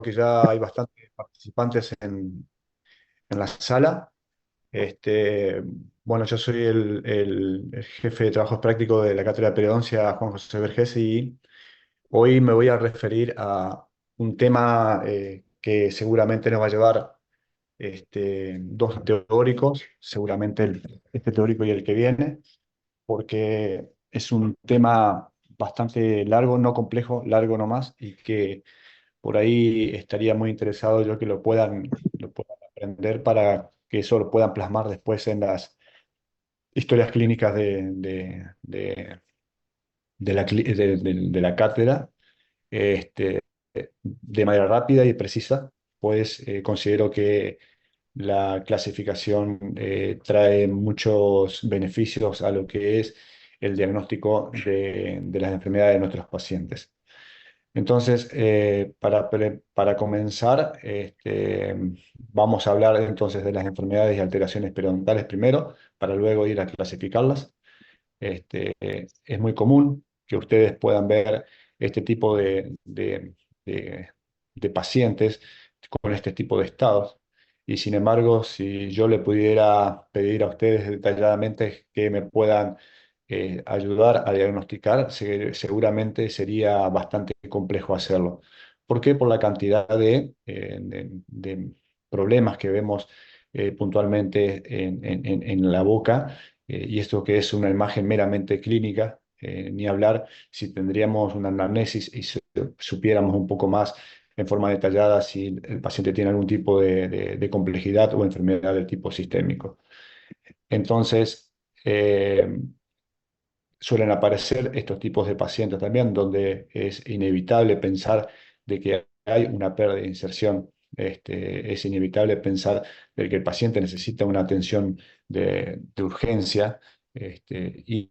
que ya hay bastantes participantes en la sala. Este, bueno, yo soy el jefe de trabajos prácticos de la Cátedra de Periodoncia Juan José Vergés y hoy me voy a referir a un tema que seguramente nos va a llevar dos teóricos, seguramente este teórico y el que viene, porque es un tema bastante largo, no complejo, largo nomás, y que por ahí estaría muy interesado yo que lo puedan aprender para que eso lo puedan plasmar después en las historias clínicas de la cátedra, este, de manera rápida y precisa. Pues considero que la clasificación trae muchos beneficios a lo que es el diagnóstico de las enfermedades de nuestros pacientes. Entonces, para comenzar, vamos a hablar entonces de las enfermedades y alteraciones periodontales primero, para luego ir a clasificarlas. Es muy común que ustedes puedan ver este tipo de- de pacientes con este tipo de estados. Y sin embargo, si yo le pudiera pedir a ustedes detalladamente que me puedan ayudar a diagnosticar, seguramente sería bastante complejo hacerlo. ¿Por qué? Por la cantidad de problemas que vemos puntualmente en la boca, y esto que es una imagen meramente clínica, ni hablar si tendríamos una anamnesis y supiéramos un poco más en forma detallada si el paciente tiene algún tipo de complejidad o enfermedad del tipo sistémico. Entonces, suelen aparecer estos tipos de pacientes también, donde es inevitable pensar de que hay una pérdida de inserción. Es inevitable pensar de que el paciente necesita una atención de urgencia, y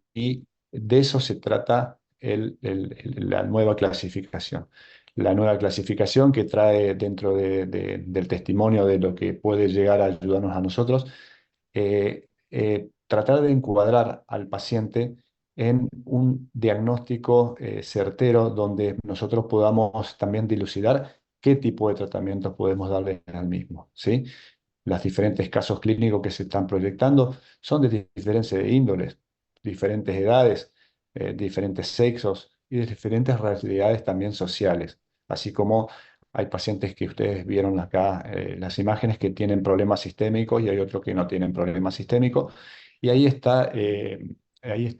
de eso se trata la nueva clasificación. La nueva clasificación que trae dentro del testimonio de lo que puede llegar a ayudarnos a nosotros, tratar de encuadrar al paciente en un diagnóstico certero donde nosotros podamos también dilucidar qué tipo de tratamientos podemos darle al mismo, ¿sí? Los diferentes casos clínicos que se están proyectando son de diferentes índoles, diferentes edades, diferentes sexos y de diferentes realidades también sociales, así como hay pacientes que ustedes vieron acá, las imágenes que tienen problemas sistémicos y hay otros que no tienen problemas sistémicos. Y ahí está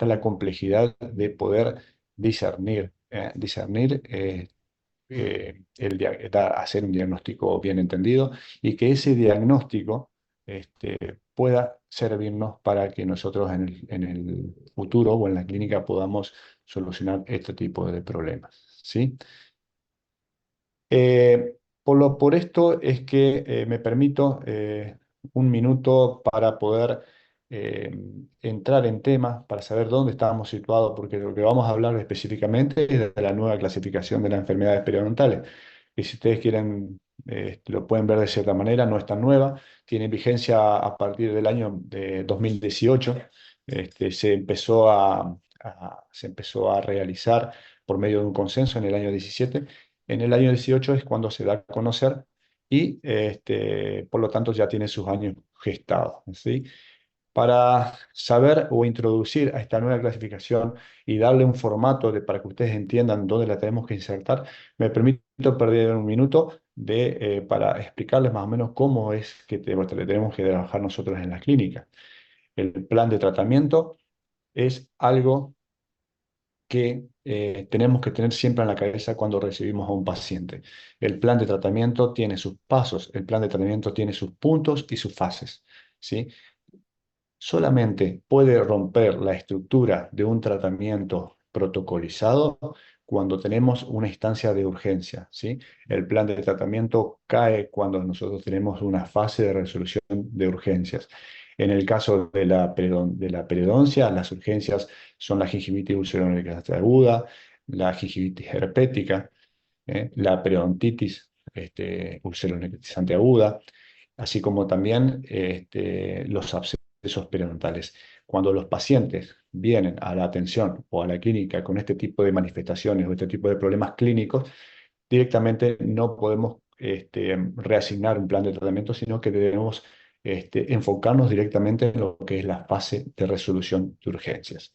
la complejidad de poder discernir hacer un diagnóstico bien entendido y que ese diagnóstico pueda servirnos para que nosotros en el futuro o en la clínica podamos solucionar este tipo de problemas, ¿sí? Por esto es que me permito un minuto para poder eh, entrar en tema, para saber dónde estamos situados, porque lo que vamos a hablar específicamente es de la nueva clasificación de las enfermedades periodontales. Y si ustedes quieren, lo pueden ver de cierta manera, no es tan nueva, tiene vigencia a partir del año de 2018. Se empezó a realizar por medio de un consenso en el año 17. En el año 18 es cuando se da a conocer y por lo tanto ya tiene sus años gestados, ¿sí? Para saber o introducir a esta nueva clasificación y darle un formato para que ustedes entiendan dónde la tenemos que insertar, me permito perder un minuto para explicarles más o menos cómo es que tenemos que trabajar nosotros en la clínica. El plan de tratamiento es algo que tenemos que tener siempre en la cabeza cuando recibimos a un paciente. El plan de tratamiento tiene sus pasos, el plan de tratamiento tiene sus puntos y sus fases, ¿sí? Solamente puede romper la estructura de un tratamiento protocolizado cuando tenemos una instancia de urgencia, ¿sí? El plan de tratamiento cae cuando nosotros tenemos una fase de resolución de urgencias. En el caso de la periodoncia, las urgencias son la gingivitis ulceronecrosis aguda, la gingivitis herpética, la periodontitis ulceronecrotizante aguda, así como también los abscesos periodontales. Cuando los pacientes vienen a la atención o a la clínica con este tipo de manifestaciones o este tipo de problemas clínicos, directamente no podemos reasignar un plan de tratamiento, sino que debemos enfocarnos directamente en lo que es la fase de resolución de urgencias.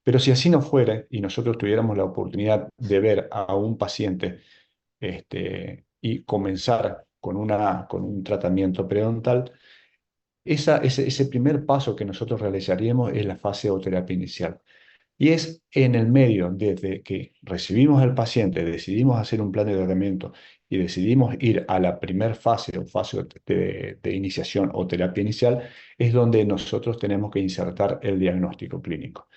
Pero si así no fuera y nosotros tuviéramos la oportunidad de ver a un paciente y comenzar con un tratamiento periodontal, ese primer paso que nosotros realizaríamos es la fase o terapia inicial. Y es en el medio, desde que recibimos al paciente, decidimos hacer un plan de tratamiento y decidimos ir a la primer fase o fase de iniciación o terapia inicial, es donde nosotros tenemos que insertar el diagnóstico clínico.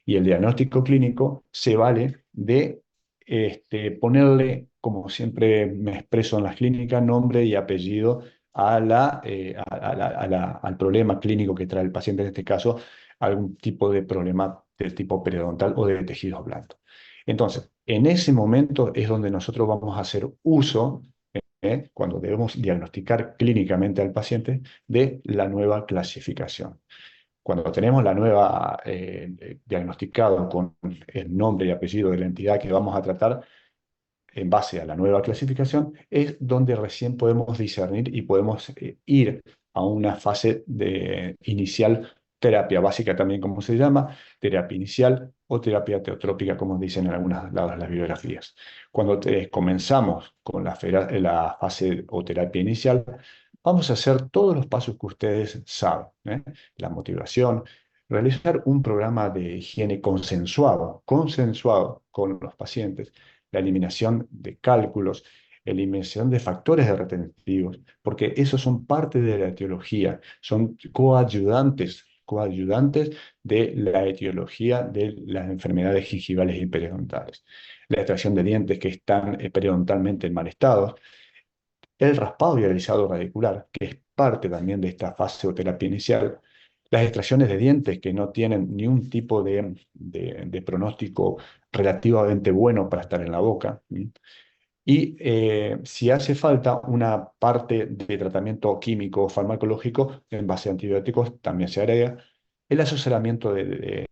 Y el diagnóstico clínico se vale de ponerle, como siempre me expreso en las clínicas, nombre y apellido al problema clínico que trae el paciente, en este caso, algún tipo de problema del tipo periodontal o de tejidos blandos. Entonces, en ese momento es donde nosotros vamos a hacer uso, cuando debemos diagnosticar clínicamente al paciente, de la nueva clasificación. Cuando tenemos la nueva diagnosticado con el nombre y apellido de la entidad que vamos a tratar, en base a la nueva clasificación, es donde recién podemos discernir y podemos ir a una fase de inicial, terapia básica también como se llama, terapia inicial o terapia teotrópica como dicen en algunos lados de las bibliografías. Cuando comenzamos con la fase o terapia inicial, vamos a hacer todos los pasos que ustedes saben, ¿eh? La motivación, realizar un programa de higiene consensuado con los pacientes, la eliminación de cálculos, eliminación de factores de retentivos, porque esos son parte de la etiología, son coadyuvantes de la etiología de las enfermedades gingivales y periodontales. La extracción de dientes que están periodontalmente en mal estado, el raspado y alisado radicular, que es parte también de esta fase o terapia inicial, las extracciones de dientes que no tienen ni un tipo de pronóstico relativamente bueno para estar en la boca. Y si hace falta una parte de tratamiento químico o farmacológico en base a antibióticos, también se agrega el asesoramiento de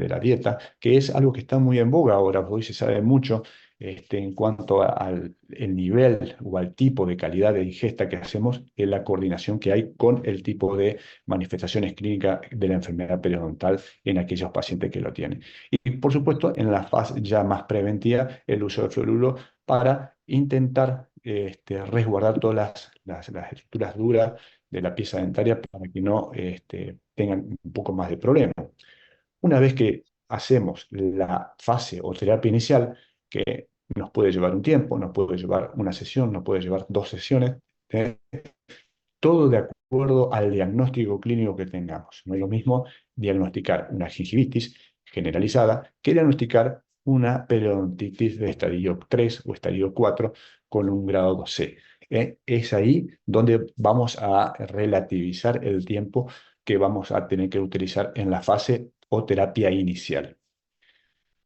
la dieta, que es algo que está muy en boga ahora. Hoy se sabe mucho en cuanto al el nivel o al tipo de calidad de ingesta que hacemos, en la coordinación que hay con el tipo de manifestaciones clínicas de la enfermedad periodontal en aquellos pacientes que lo tienen. Y por supuesto, en la fase ya más preventiva, el uso de fluoruro para intentar resguardar todas las estructuras duras de la pieza dentaria para que no tengan un poco más de problema. Una vez que hacemos la fase o terapia inicial, que nos puede llevar un tiempo, nos puede llevar una sesión, nos puede llevar 2 sesiones, ¿eh? Todo de acuerdo al diagnóstico clínico que tengamos. No es lo mismo diagnosticar una gingivitis generalizada que diagnosticar una periodontitis de estadio 3 o estadio 4 con un grado 2C. Es ahí donde vamos a relativizar el tiempo que vamos a tener que utilizar en la fase o terapia inicial.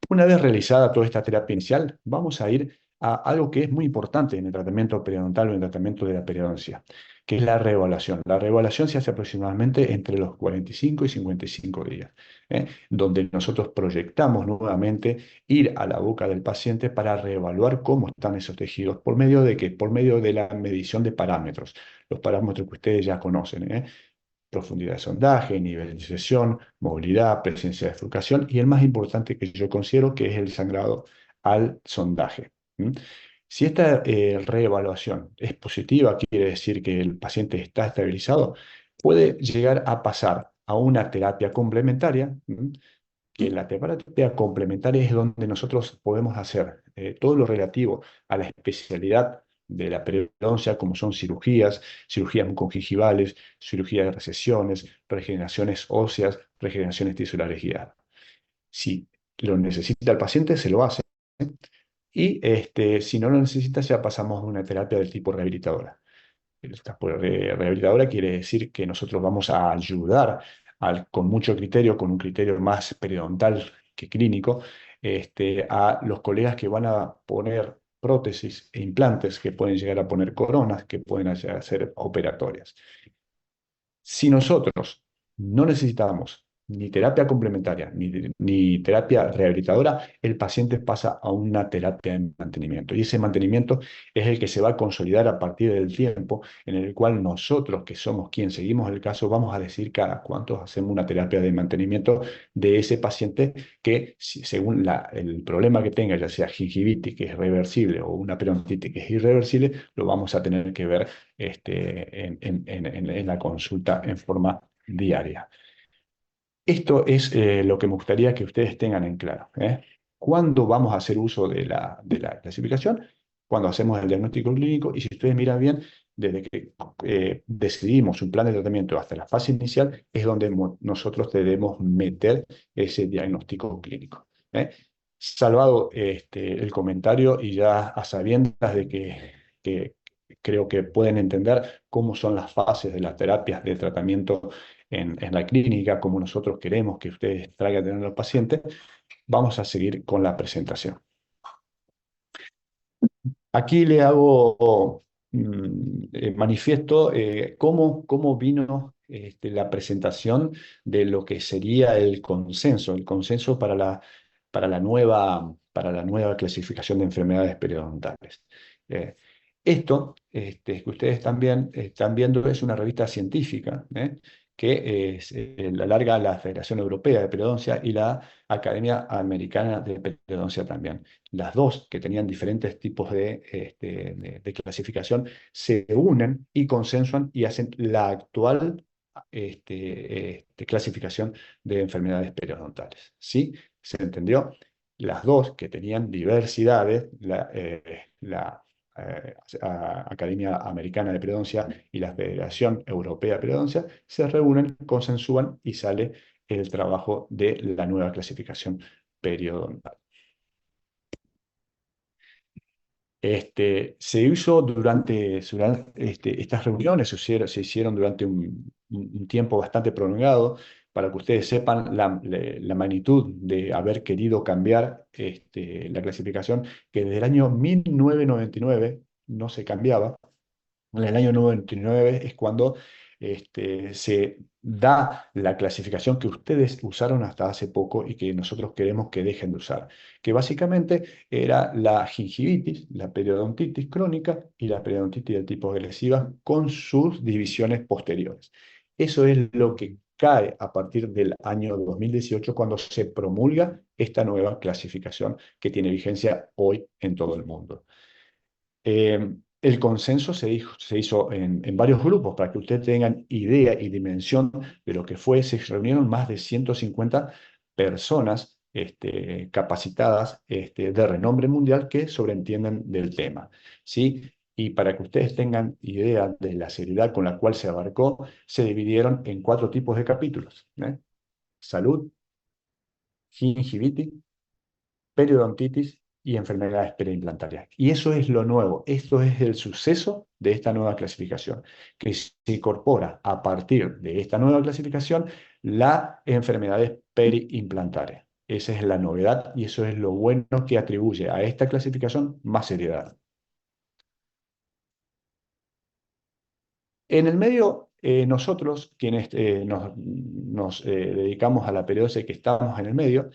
Una vez realizada toda esta terapia inicial, vamos a ir a algo que es muy importante en el tratamiento periodontal o en el tratamiento de la periodoncia, que es la reevaluación. La reevaluación se hace aproximadamente entre los 45 y 55 días, donde nosotros proyectamos nuevamente ir a la boca del paciente para reevaluar cómo están esos tejidos. ¿Por medio de qué? Por medio de la medición de parámetros, los parámetros que ustedes ya conocen, profundidad de sondaje, nivel de inserción, movilidad, presencia de bifurcación y el más importante que yo considero que es el sangrado al sondaje. ¿Mm? Si esta reevaluación es positiva, quiere decir que el paciente está estabilizado, puede llegar a pasar a una terapia complementaria, que la terapia complementaria es donde nosotros podemos hacer todo lo relativo a la especialidad de la periodoncia, como son cirugías concingivales, cirugías de recesiones, regeneraciones óseas, regeneraciones tisulares guiadas. Si lo necesita el paciente, se lo hace. Y si no lo necesita, ya pasamos a una terapia del tipo rehabilitadora. Esta rehabilitadora quiere decir que nosotros vamos a ayudar con mucho criterio, con un criterio más periodontal que clínico, a los colegas que van a poner prótesis e implantes, que pueden llegar a poner coronas, que pueden hacer operatorias. Si nosotros no necesitamos ni terapia complementaria, ni terapia rehabilitadora, el paciente pasa a una terapia de mantenimiento. Y ese mantenimiento es el que se va a consolidar a partir del tiempo en el cual nosotros, que somos quien seguimos el caso, vamos a decir cada cuánto hacemos una terapia de mantenimiento de ese paciente que, según el problema que tenga, ya sea gingivitis, que es reversible, o una periodontitis, que es irreversible, lo vamos a tener que ver en la consulta en forma diaria. Esto es lo que me gustaría que ustedes tengan en claro, ¿eh? ¿Cuándo vamos a hacer uso de la clasificación? Cuando hacemos el diagnóstico clínico, y si ustedes miran bien, desde que decidimos un plan de tratamiento hasta la fase inicial, es donde nosotros debemos meter ese diagnóstico clínico, ¿eh? Salvado el comentario y ya a sabiendas de que creo que pueden entender cómo son las fases de las terapias de tratamiento en la clínica, como nosotros queremos que ustedes traigan a tener al paciente, vamos a seguir con la presentación. Aquí le hago manifiesto cómo vino la presentación de lo que sería el consenso para la nueva clasificación de enfermedades periodontales. Eh, Esto que ustedes también están viendo es una revista científica, que la alarga la Federación Europea de Periodoncia y la Academia Americana de Periodoncia también. Las dos, que tenían diferentes tipos de clasificación, se unen y consensuan y hacen la actual clasificación de enfermedades periodontales. ¿Sí? ¿Se entendió? Las dos, que tenían diversidades, Academia Americana de Periodoncia y la Federación Europea de Periodoncia, se reúnen, consensúan y sale el trabajo de la nueva clasificación periodontal. Se hizo durante estas reuniones, se hicieron durante un tiempo bastante prolongado, para que ustedes sepan la magnitud de haber querido cambiar la clasificación, que desde el año 1999 no se cambiaba. En el año 99 es cuando se da la clasificación que ustedes usaron hasta hace poco y que nosotros queremos que dejen de usar, que básicamente era la gingivitis, la periodontitis crónica y la periodontitis del tipo agresiva con sus divisiones posteriores. Eso es lo que cae a partir del año 2018 cuando se promulga esta nueva clasificación que tiene vigencia hoy en todo el mundo. El consenso se hizo en varios grupos para que ustedes tengan idea y dimensión de lo que fue. Se reunieron más de 150 personas capacitadas de renombre mundial que sobreentienden del tema, ¿sí? Y para que ustedes tengan idea de la seriedad con la cual se abarcó, se dividieron en 4 tipos de capítulos, ¿eh? Salud, gingivitis, periodontitis y enfermedades periimplantarias. Y eso es lo nuevo, esto es el suceso de esta nueva clasificación, que se incorpora a partir de esta nueva clasificación las enfermedades periimplantarias. Esa es la novedad y eso es lo bueno que atribuye a esta clasificación más seriedad. En el medio, nosotros, quienes nos dedicamos a la periodoncia y que estamos en el medio,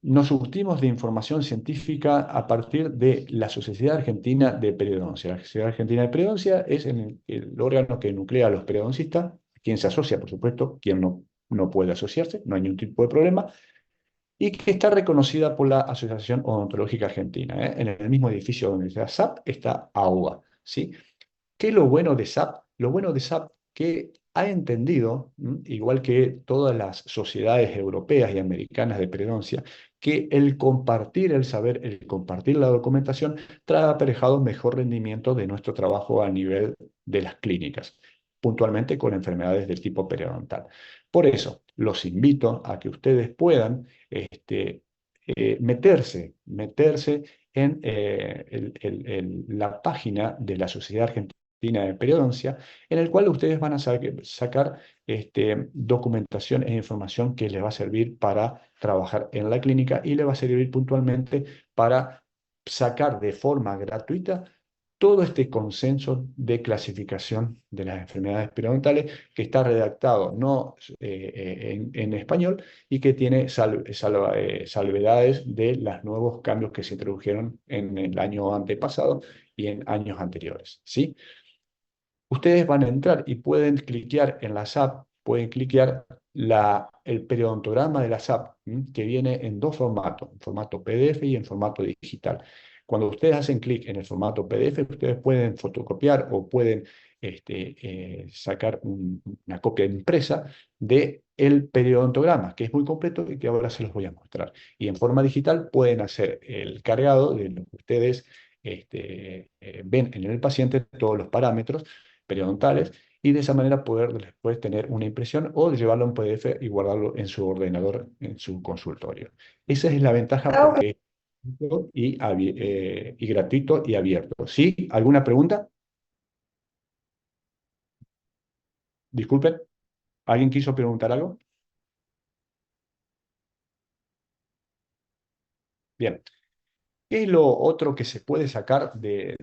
nos surtimos de información científica a partir de la Sociedad Argentina de Periodoncia. La Sociedad Argentina de Periodoncia es el órgano que nuclea a los periodoncistas, quien se asocia, por supuesto, quien no puede asociarse, no hay ningún tipo de problema, y que está reconocida por la Asociación Odontológica Argentina, ¿eh? En el mismo edificio donde está SAP está AUA, ¿sí? ¿Qué es lo bueno de SAP? Lo bueno de SAP que ha entendido, igual que todas las sociedades europeas y americanas de periodoncia, que el compartir el saber, el compartir la documentación, trae aparejado mejor rendimiento de nuestro trabajo a nivel de las clínicas, puntualmente con enfermedades del tipo periodontal. Por eso, los invito a que ustedes puedan meterse en la página de la Sociedad Argentina de Periodoncia, en el cual ustedes van a sacar documentación e información que les va a servir para trabajar en la clínica y les va a servir puntualmente para sacar de forma gratuita todo este consenso de clasificación de las enfermedades periodontales que está redactado no en español y que tiene salvedades de los nuevos cambios que se introdujeron en el año antepasado y en años anteriores, ¿sí? Ustedes van a entrar y pueden cliquear en la SAP, pueden cliquear el periodontograma de la SAP, que viene en dos formatos, en formato PDF y en formato digital. Cuando ustedes hacen clic en el formato PDF, ustedes pueden fotocopiar o pueden sacar una copia impresa del periodontograma, que es muy completo y que ahora se los voy a mostrar. Y en forma digital pueden hacer el cargado de lo que ustedes ven en el paciente, todos los parámetros periodontales, y de esa manera poder después tener una impresión o llevarlo a un PDF y guardarlo en su ordenador, en su consultorio. Esa es la ventaja Ah, ok. porque es gratuito y gratuito y abierto. ¿Sí? ¿Alguna pregunta? Disculpen, ¿alguien quiso preguntar algo? Bien. ¿Qué es lo otro que se puede sacar de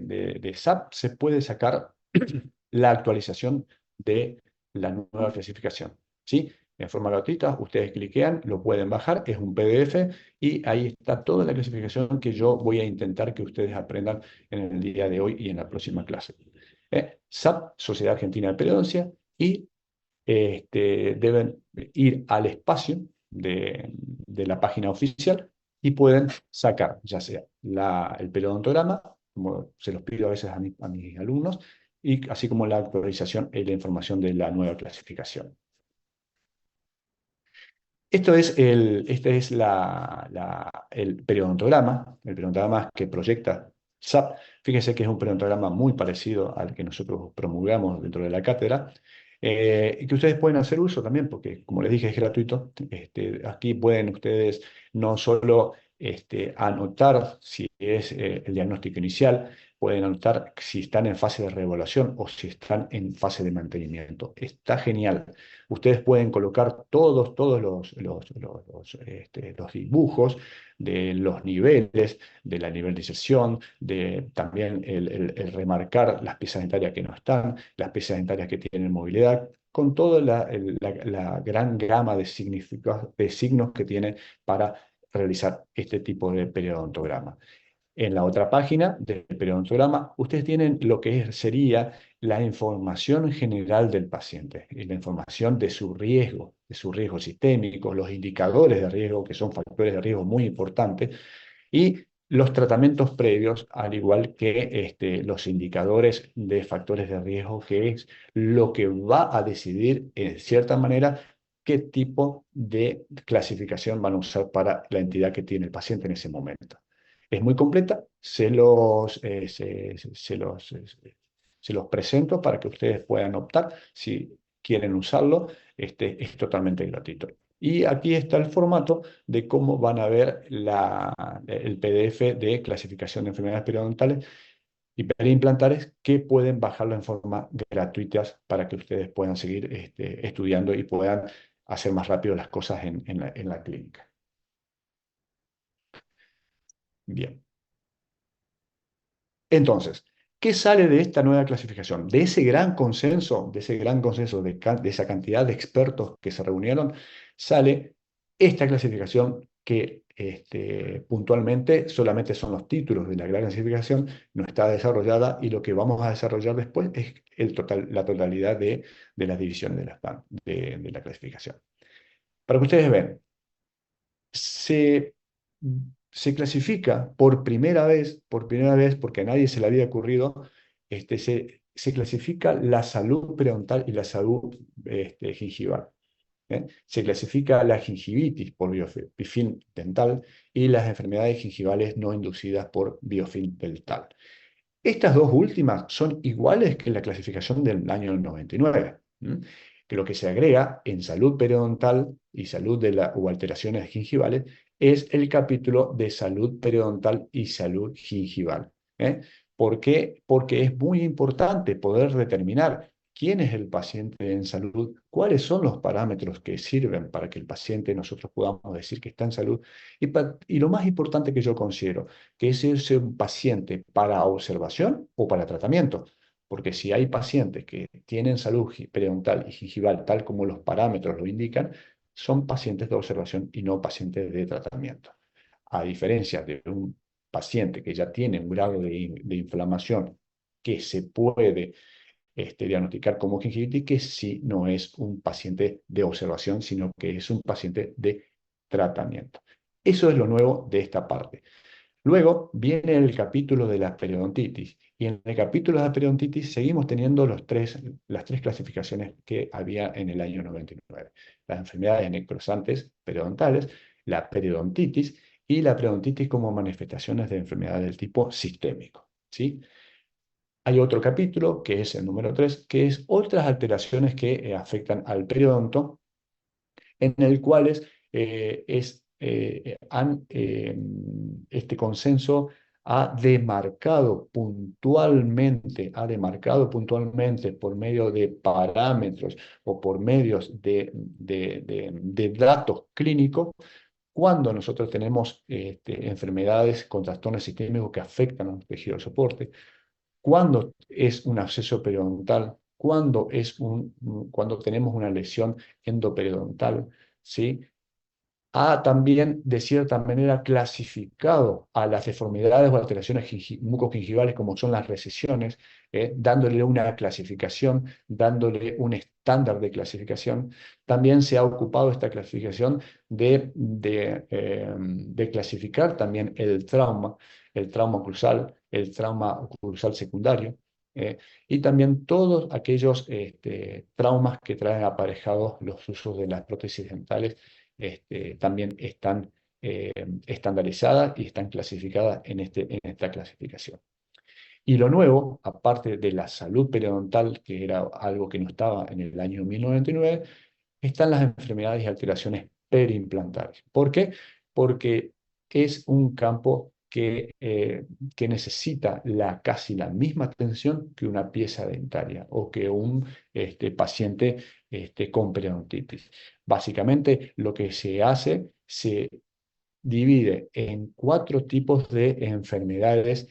SAP? Se puede sacar la actualización de la nueva clasificación. ¿Sí? En forma gratuita, ustedes cliquean, lo pueden bajar, es un PDF y ahí está toda la clasificación que yo voy a intentar que ustedes aprendan en el día de hoy y en la próxima clase. SAP, Sociedad Argentina de Periodoncia, y deben ir al espacio de la página oficial y pueden sacar ya sea el periodontograma, como se los pido a veces a mis alumnos, y así como la actualización y la información de la nueva clasificación. Este es el periodontograma que proyecta SAP. Fíjense que es un periodontograma muy parecido al que nosotros promulgamos dentro de la cátedra, y que ustedes pueden hacer uso también, porque como les dije, es gratuito. Aquí pueden ustedes no solo anotar si es el diagnóstico inicial, pueden anotar si están en fase de reevaluación o si están en fase de mantenimiento. Está genial. Ustedes pueden colocar todos los dibujos de los niveles, de la nivelización, de también el remarcar las piezas dentarias que no están, las piezas dentarias que tienen movilidad, con toda la gran gama de signos que tienen para realizar este tipo de periodontograma. En la otra página del periodontograma, ustedes tienen lo que sería la información general del paciente, y la información de su riesgo sistémico, los indicadores de riesgo, que son factores de riesgo muy importantes, y los tratamientos previos, al igual que los indicadores de factores de riesgo, que es lo que va a decidir, en cierta manera, qué tipo de clasificación van a usar para la entidad que tiene el paciente en ese momento. Es muy completa, se los presento para que ustedes puedan optar si quieren usarlo. Es totalmente gratuito. Y aquí está el formato de cómo van a ver el PDF de clasificación de enfermedades periodontales y periimplantares, que pueden bajarlo en forma gratuita para que ustedes puedan seguir estudiando y puedan hacer más rápido las cosas en la clínica. Bien. Entonces, ¿qué sale de esta nueva clasificación? De ese gran consenso de esa cantidad de expertos que se reunieron, sale esta clasificación que puntualmente solamente son los títulos de la gran clasificación, no está desarrollada, y lo que vamos a desarrollar después es la totalidad de las divisiones de la clasificación. Para que ustedes vean, se, se clasifica por primera vez, porque a nadie se le había ocurrido, se clasifica la salud periodontal y la salud gingival. ¿Eh? Se clasifica la gingivitis por biofilm dental y las enfermedades gingivales no inducidas por biofilm dental. Estas dos últimas son iguales que la clasificación del año 99, que lo que se agrega en salud periodontal y salud o alteraciones gingivales es el capítulo de salud periodontal y salud gingival. ¿Eh? ¿Por qué? Porque es muy importante poder determinar quién es el paciente en salud, cuáles son los parámetros que sirven para que el paciente nosotros podamos decir que está en salud. Y lo más importante que yo considero, que es ese un paciente para observación o para tratamiento. Porque si hay pacientes que tienen salud periodontal y gingival tal como los parámetros lo indican, son pacientes de observación y no pacientes de tratamiento. A diferencia de un paciente que ya tiene un grado de inflamación que se puede diagnosticar como gingivitis, que sí no es un paciente de observación, sino que es un paciente de tratamiento. Eso es lo nuevo de esta parte. Luego viene el capítulo de la periodontitis. Y en el capítulo de la periodontitis seguimos teniendo las tres clasificaciones que había en el año 99. Las enfermedades necrosantes periodontales, la periodontitis y la periodontitis como manifestaciones de enfermedad del tipo sistémico. ¿Sí? Hay otro capítulo, que es el número 3, que es otras alteraciones que afectan al periodonto, en el cual este consenso ha demarcado puntualmente por medio de parámetros o por medios de datos clínicos, cuando nosotros tenemos enfermedades con trastornos sistémicos que afectan a los tejidos de soporte, cuando es un absceso periodontal, cuando tenemos una lesión endoperiodontal, ¿sí? Ha también, de cierta manera, clasificado a las deformidades o alteraciones mucogingivales como son las recesiones, dándole una clasificación, dándole un estándar de clasificación. También se ha ocupado esta clasificación de clasificar también el trauma oclusal, el trauma oclusal secundario, y también todos aquellos traumas que traen aparejados los usos de las prótesis dentales también están estandarizadas y están clasificadas en esta clasificación. Y lo nuevo, aparte de la salud periodontal, que era algo que no estaba en el año 1999, están las enfermedades y alteraciones periimplantales. ¿Por qué? Porque es un campo que necesita casi la misma atención que una pieza dentaria o que un paciente con periodontitis. Básicamente, lo que se hace, se divide en 4 tipos de enfermedades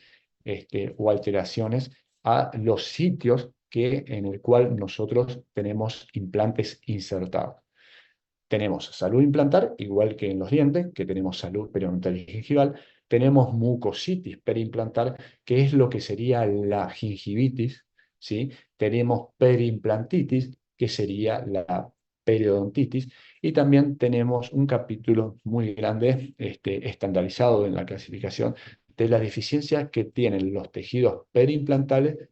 o alteraciones a los sitios en el cual nosotros tenemos implantes insertados. Tenemos salud implantar, igual que en los dientes, que tenemos salud periodontal y gingival. Tenemos mucositis periimplantar, que es lo que sería la gingivitis, ¿sí? Tenemos periimplantitis, que sería la periodontitis. Y también tenemos un capítulo muy grande, estandarizado en la clasificación, de la deficiencia que tienen los tejidos periimplantales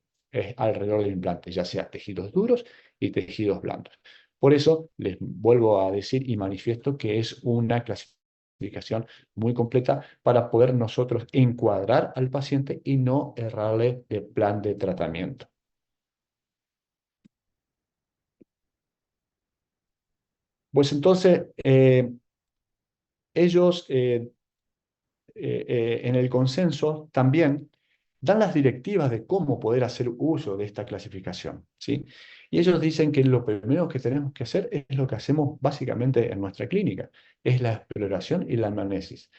alrededor del implante, ya sea tejidos duros y tejidos blandos. Por eso les vuelvo a decir y manifiesto que es una clasificación muy completa para poder nosotros encuadrar al paciente y no errarle de plan de tratamiento. Pues entonces, ellos en el consenso también dan las directivas de cómo poder hacer uso de esta clasificación, ¿sí? Y ellos dicen que lo primero que tenemos que hacer es lo que hacemos básicamente en nuestra clínica, es la exploración y la anamnesis.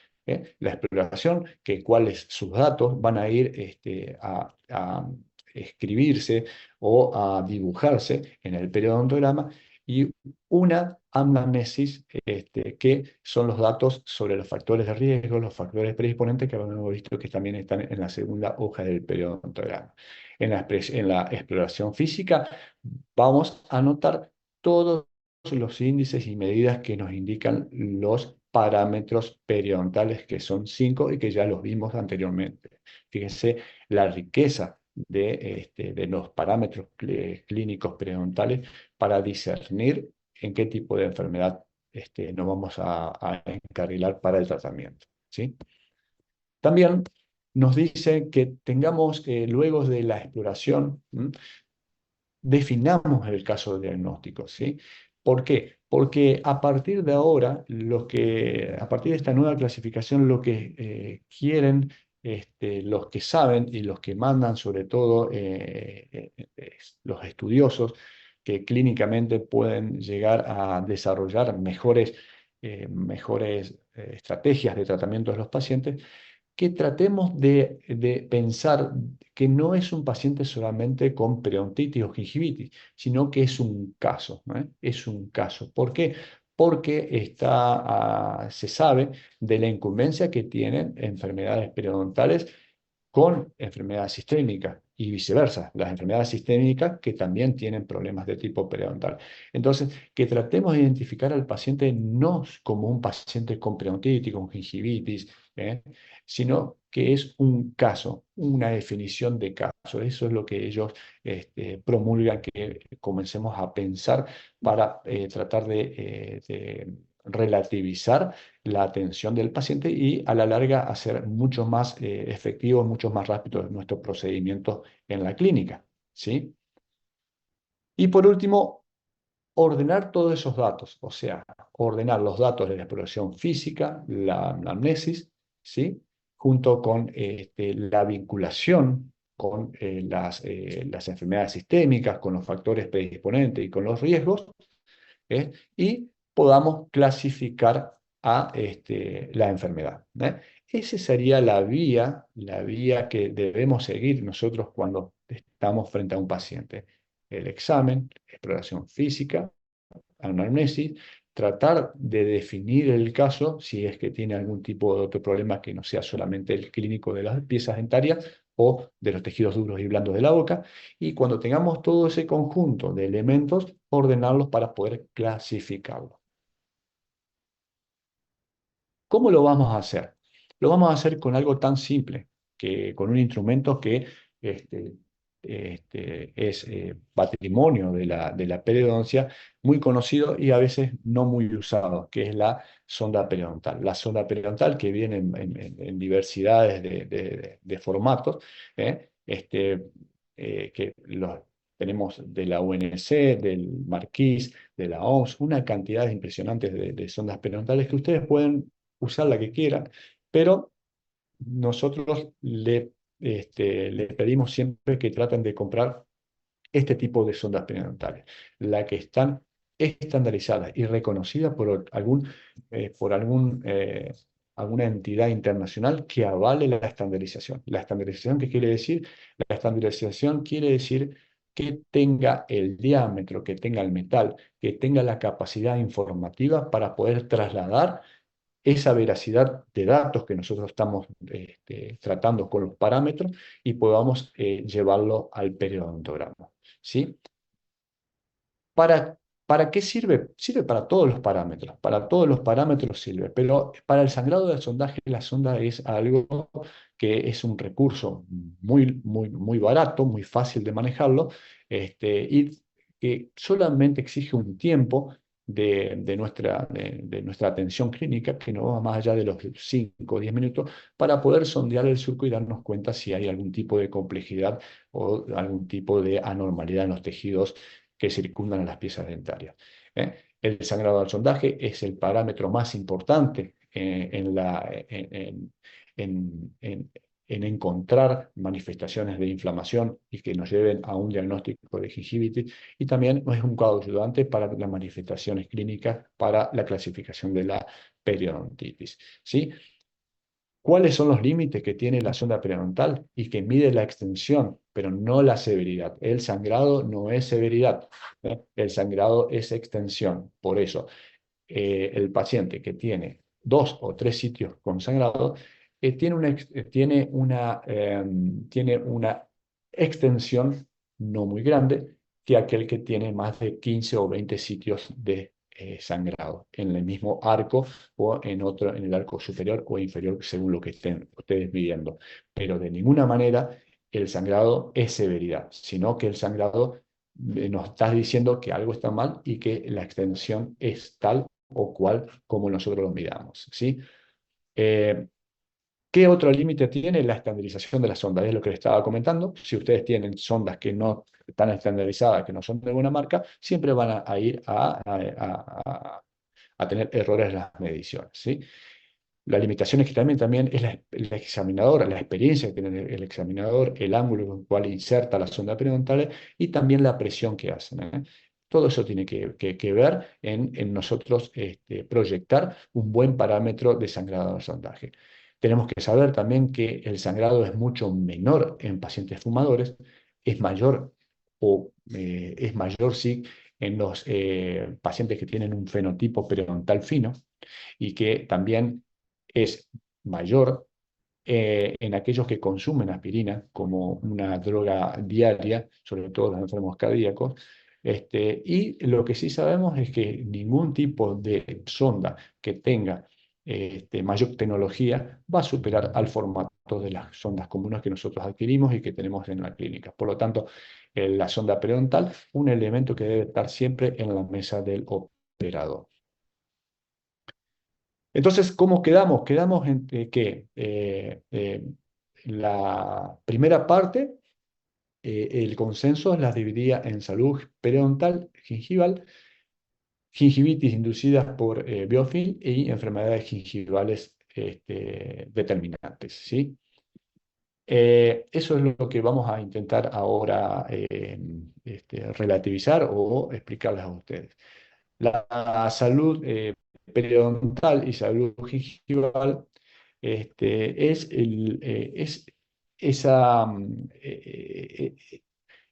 La exploración, que cuáles sus datos van a ir a escribirse o a dibujarse en el periodontograma, y una anamnesis, que son los datos sobre los factores de riesgo, los factores predisponentes, que hemos visto que también están en la segunda hoja del periodontograma. En la exploración física vamos a anotar todos los índices y medidas que nos indican los parámetros periodontales, que son 5 y que ya los vimos anteriormente. Fíjense la riqueza de los parámetros clínicos periodontales para discernir en qué tipo de enfermedad nos vamos a encarrilar para el tratamiento, ¿sí? También nos dice que tengamos, luego de la exploración, definamos el caso de diagnóstico, ¿sí? ¿Por qué? Porque a partir de ahora, a partir de esta nueva clasificación, lo que quieren los que saben y los que mandan, sobre todo los estudiosos, que clínicamente pueden llegar a desarrollar mejores estrategias de tratamiento de los pacientes, que tratemos de pensar que no es un paciente solamente con periodontitis o gingivitis, sino que es un caso, ¿no? Es un caso. ¿Por qué? Porque se sabe de la incumbencia que tienen enfermedades periodontales con enfermedades sistémicas y viceversa, las enfermedades sistémicas que también tienen problemas de tipo periodontal. Entonces, que tratemos de identificar al paciente no como un paciente con periodontitis, con gingivitis, ¿eh? Sino que es un caso, una definición de caso. Eso es lo que ellos promulgan, que comencemos a pensar para tratar de relativizar la atención del paciente y a la larga hacer mucho más efectivo, mucho más rápido nuestro procedimiento en la clínica, ¿sí? Y por último, ordenar todos esos datos, o sea, ordenar los datos de la exploración física, la anamnesis, ¿sí? Junto con la vinculación con las enfermedades sistémicas, con los factores predisponentes y con los riesgos, y podamos clasificar a la enfermedad, ¿eh? Esa sería la vía que debemos seguir nosotros cuando estamos frente a un paciente. El examen, exploración física, anamnesis, tratar de definir el caso si es que tiene algún tipo de otro problema que no sea solamente el clínico de las piezas dentarias o de los tejidos duros y blandos de la boca, y cuando tengamos todo ese conjunto de elementos, ordenarlos para poder clasificarlos. ¿Cómo lo vamos a hacer? Lo vamos a hacer con algo tan simple, que con un instrumento que este, es patrimonio de la periodoncia, muy conocido y a veces no muy usado, que es la sonda periodontal. La sonda periodontal, que viene en diversidades de formatos, que los tenemos de la UNC, del Marquis, de la OMS, una cantidad impresionante de sondas periodontales que ustedes pueden usar la que quieran, pero nosotros le pedimos siempre que traten de comprar este tipo de sondas periodontales, las que están estandarizadas y reconocidas por alguna entidad internacional que avale la estandarización. La estandarización, ¿qué quiere decir? La estandarización quiere decir que tenga el diámetro, que tenga el metal, que tenga la capacidad informativa para poder trasladar esa veracidad de datos que nosotros estamos tratando con los parámetros y podamos llevarlo al periodontograma, ¿sí? ¿Para, para qué sirve? Sirve para todos los parámetros sirve, pero para el sangrado del sondaje, la sonda es algo que es un recurso muy, muy, muy barato, muy fácil de manejarlo, y que solamente exige un tiempo de nuestra atención clínica, que no va más allá de los 5 o 10 minutos, para poder sondear el surco y darnos cuenta si hay algún tipo de complejidad o algún tipo de anormalidad en los tejidos que circundan a las piezas dentarias, ¿eh? El sangrado al sondaje es el parámetro más importante en encontrar manifestaciones de inflamación y que nos lleven a un diagnóstico de gingivitis, y también es un coayudante para las manifestaciones clínicas para la clasificación de la periodontitis, ¿sí? ¿Cuáles son los límites que tiene la sonda periodontal y que mide la extensión, pero no la severidad? El sangrado no es severidad, ¿eh? El sangrado es extensión. Por eso, el paciente que tiene 2 o 3 sitios con sangrado tiene una extensión no muy grande que aquel que tiene más de 15 o 20 sitios de sangrado en el mismo arco o en el arco superior o inferior, según lo que estén ustedes midiendo. Pero de ninguna manera el sangrado es severidad, sino que el sangrado nos está diciendo que algo está mal y que la extensión es tal o cual como nosotros lo miramos, ¿sí? Eh, ¿Qué otro límite tiene la estandarización de las sondas? Es lo que les estaba comentando. Si ustedes tienen sondas que no están estandarizadas, que no son de buena marca, siempre van a ir a tener errores en las mediciones, ¿sí? La limitación es que también es la examinadora, la experiencia que tiene el examinador, el ángulo con el cual inserta la sonda periodontal y también la presión que hacen, ¿eh? Todo eso tiene que ver en nosotros proyectar un buen parámetro de sangrado al sondaje. Tenemos que saber también que el sangrado es mucho menor en pacientes fumadores, es mayor es mayor sí en los pacientes que tienen un fenotipo periodontal fino y que también es mayor en aquellos que consumen aspirina como una droga diaria, sobre todo los enfermos cardíacos. Y lo que sí sabemos es que ningún tipo de sonda que tenga mayor tecnología va a superar al formato de las sondas comunes que nosotros adquirimos y que tenemos en la clínica. Por lo tanto, la sonda periodontal, un elemento que debe estar siempre en la mesa del operador. Entonces, ¿cómo quedamos? Quedamos en que la primera parte, el consenso las dividía en salud periodontal, gingival, gingivitis inducidas por biofilm y enfermedades gingivales determinantes, ¿sí? Eso es lo que vamos a intentar ahora relativizar o explicarles a ustedes. La salud periodontal y salud gingival es esa,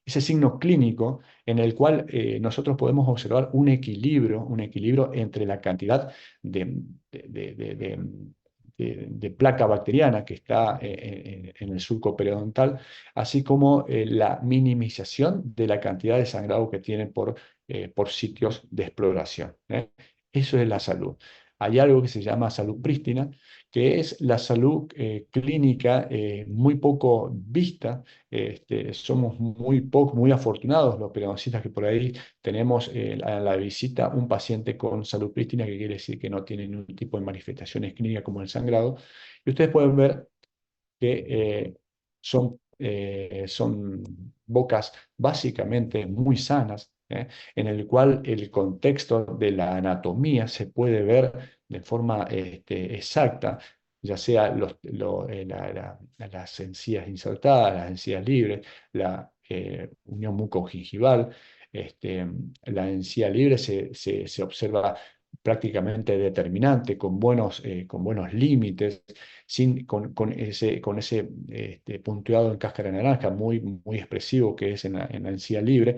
ese signo clínico en el cual nosotros podemos observar un equilibrio entre la cantidad de, de- de- de- de placa bacteriana que está en el surco periodontal, así como la minimización de la cantidad de sangrado que tiene por sitios de exploración, ¿eh? Eso es la salud. Hay algo que se llama salud prístina, que es la salud clínica muy poco vista. Somos muy afortunados los periodoncistas que por ahí tenemos a la visita un paciente con salud prístina, que quiere decir que no tiene ningún tipo de manifestaciones clínicas como el sangrado. Y ustedes pueden ver que son bocas básicamente muy sanas, en el cual el contexto de la anatomía se puede ver de forma exacta, ya sea las encías insertadas, las encías libres, la unión mucogingival. Este, la encía libre se observa prácticamente determinante, con buenos límites, con ese punteado en cáscara de naranja muy expresivo que es en la encía libre.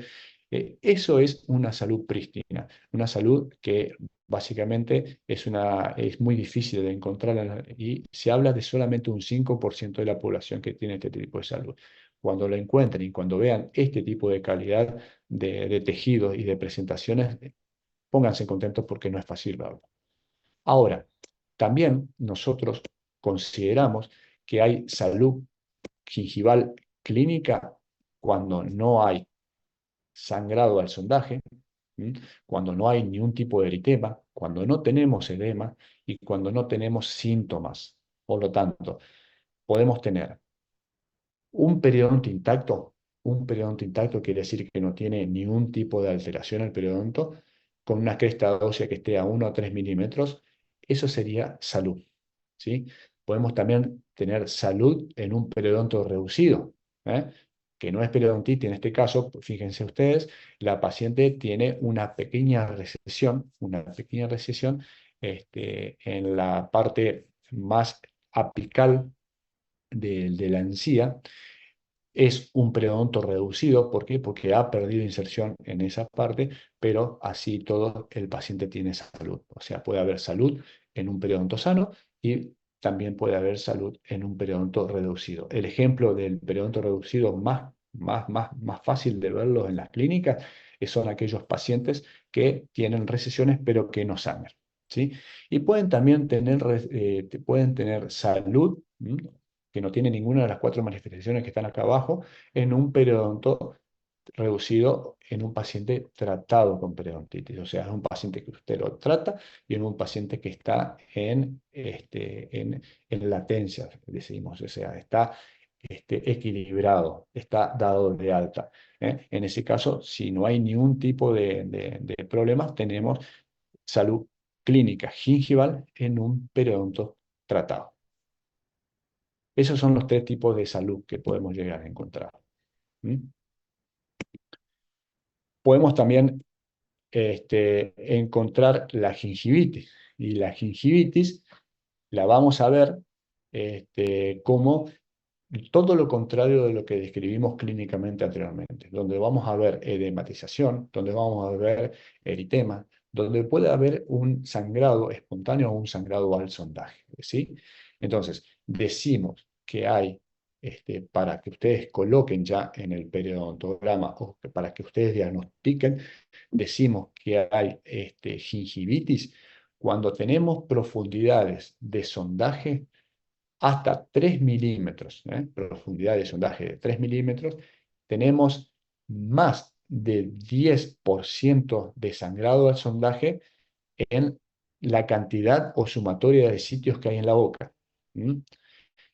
Eso es una salud prístina, una salud que básicamente es muy difícil de encontrar y se habla de solamente un 5% de la población que tiene este tipo de salud. Cuando lo encuentren y cuando vean este tipo de calidad de tejidos y de presentaciones, pónganse contentos porque no es fácil verlo. Ahora, también nosotros consideramos que hay salud gingival clínica cuando no hay sangrado al sondaje, ¿m? Cuando no hay ningún tipo de eritema, cuando no tenemos edema y cuando no tenemos síntomas. Por lo tanto, podemos tener un periodonto intacto quiere decir que no tiene ningún tipo de alteración al periodonto, con una cresta ósea que esté a 1 o 3 milímetros, eso sería salud, ¿sí? Podemos también tener salud en un periodonto reducido, ¿eh? Que no es periodontitis en este caso. Fíjense ustedes, la paciente tiene una pequeña recesión en la parte más apical de la encía. Es un periodonto reducido, ¿por qué? Porque ha perdido inserción en esa parte, pero así todo el paciente tiene salud. O sea, puede haber salud en un periodonto sano y también puede haber salud en un periodonto reducido. El ejemplo del periodonto reducido más fácil de verlo en las clínicas son aquellos pacientes que tienen recesiones pero que no sangran, ¿sí? Y pueden tener salud, que no tiene ninguna de las cuatro manifestaciones que están acá abajo, en un periodonto reducido en un paciente tratado con periodontitis. O sea, es un paciente que usted lo trata y en un paciente que está en latencia, decimos. O sea, está equilibrado, está dado de alta. En ese caso, si no hay ningún tipo de problemas, tenemos salud clínica gingival en un periodonto tratado. Esos son los tres tipos de salud que podemos llegar a encontrar. ¿Mm? Podemos también encontrar la gingivitis. Y la gingivitis la vamos a ver como todo lo contrario de lo que describimos clínicamente anteriormente, donde vamos a ver edematización, donde vamos a ver eritema, donde puede haber un sangrado espontáneo o un sangrado al sondaje, ¿sí? Entonces, decimos que hay, para que ustedes coloquen ya en el periodontograma o para que ustedes diagnostiquen, decimos que hay gingivitis cuando tenemos profundidades de sondaje hasta 3 milímetros, profundidad de sondaje de 3 milímetros, tenemos más del 10% de sangrado al sondaje en la cantidad o sumatoria de sitios que hay en la boca, ¿m?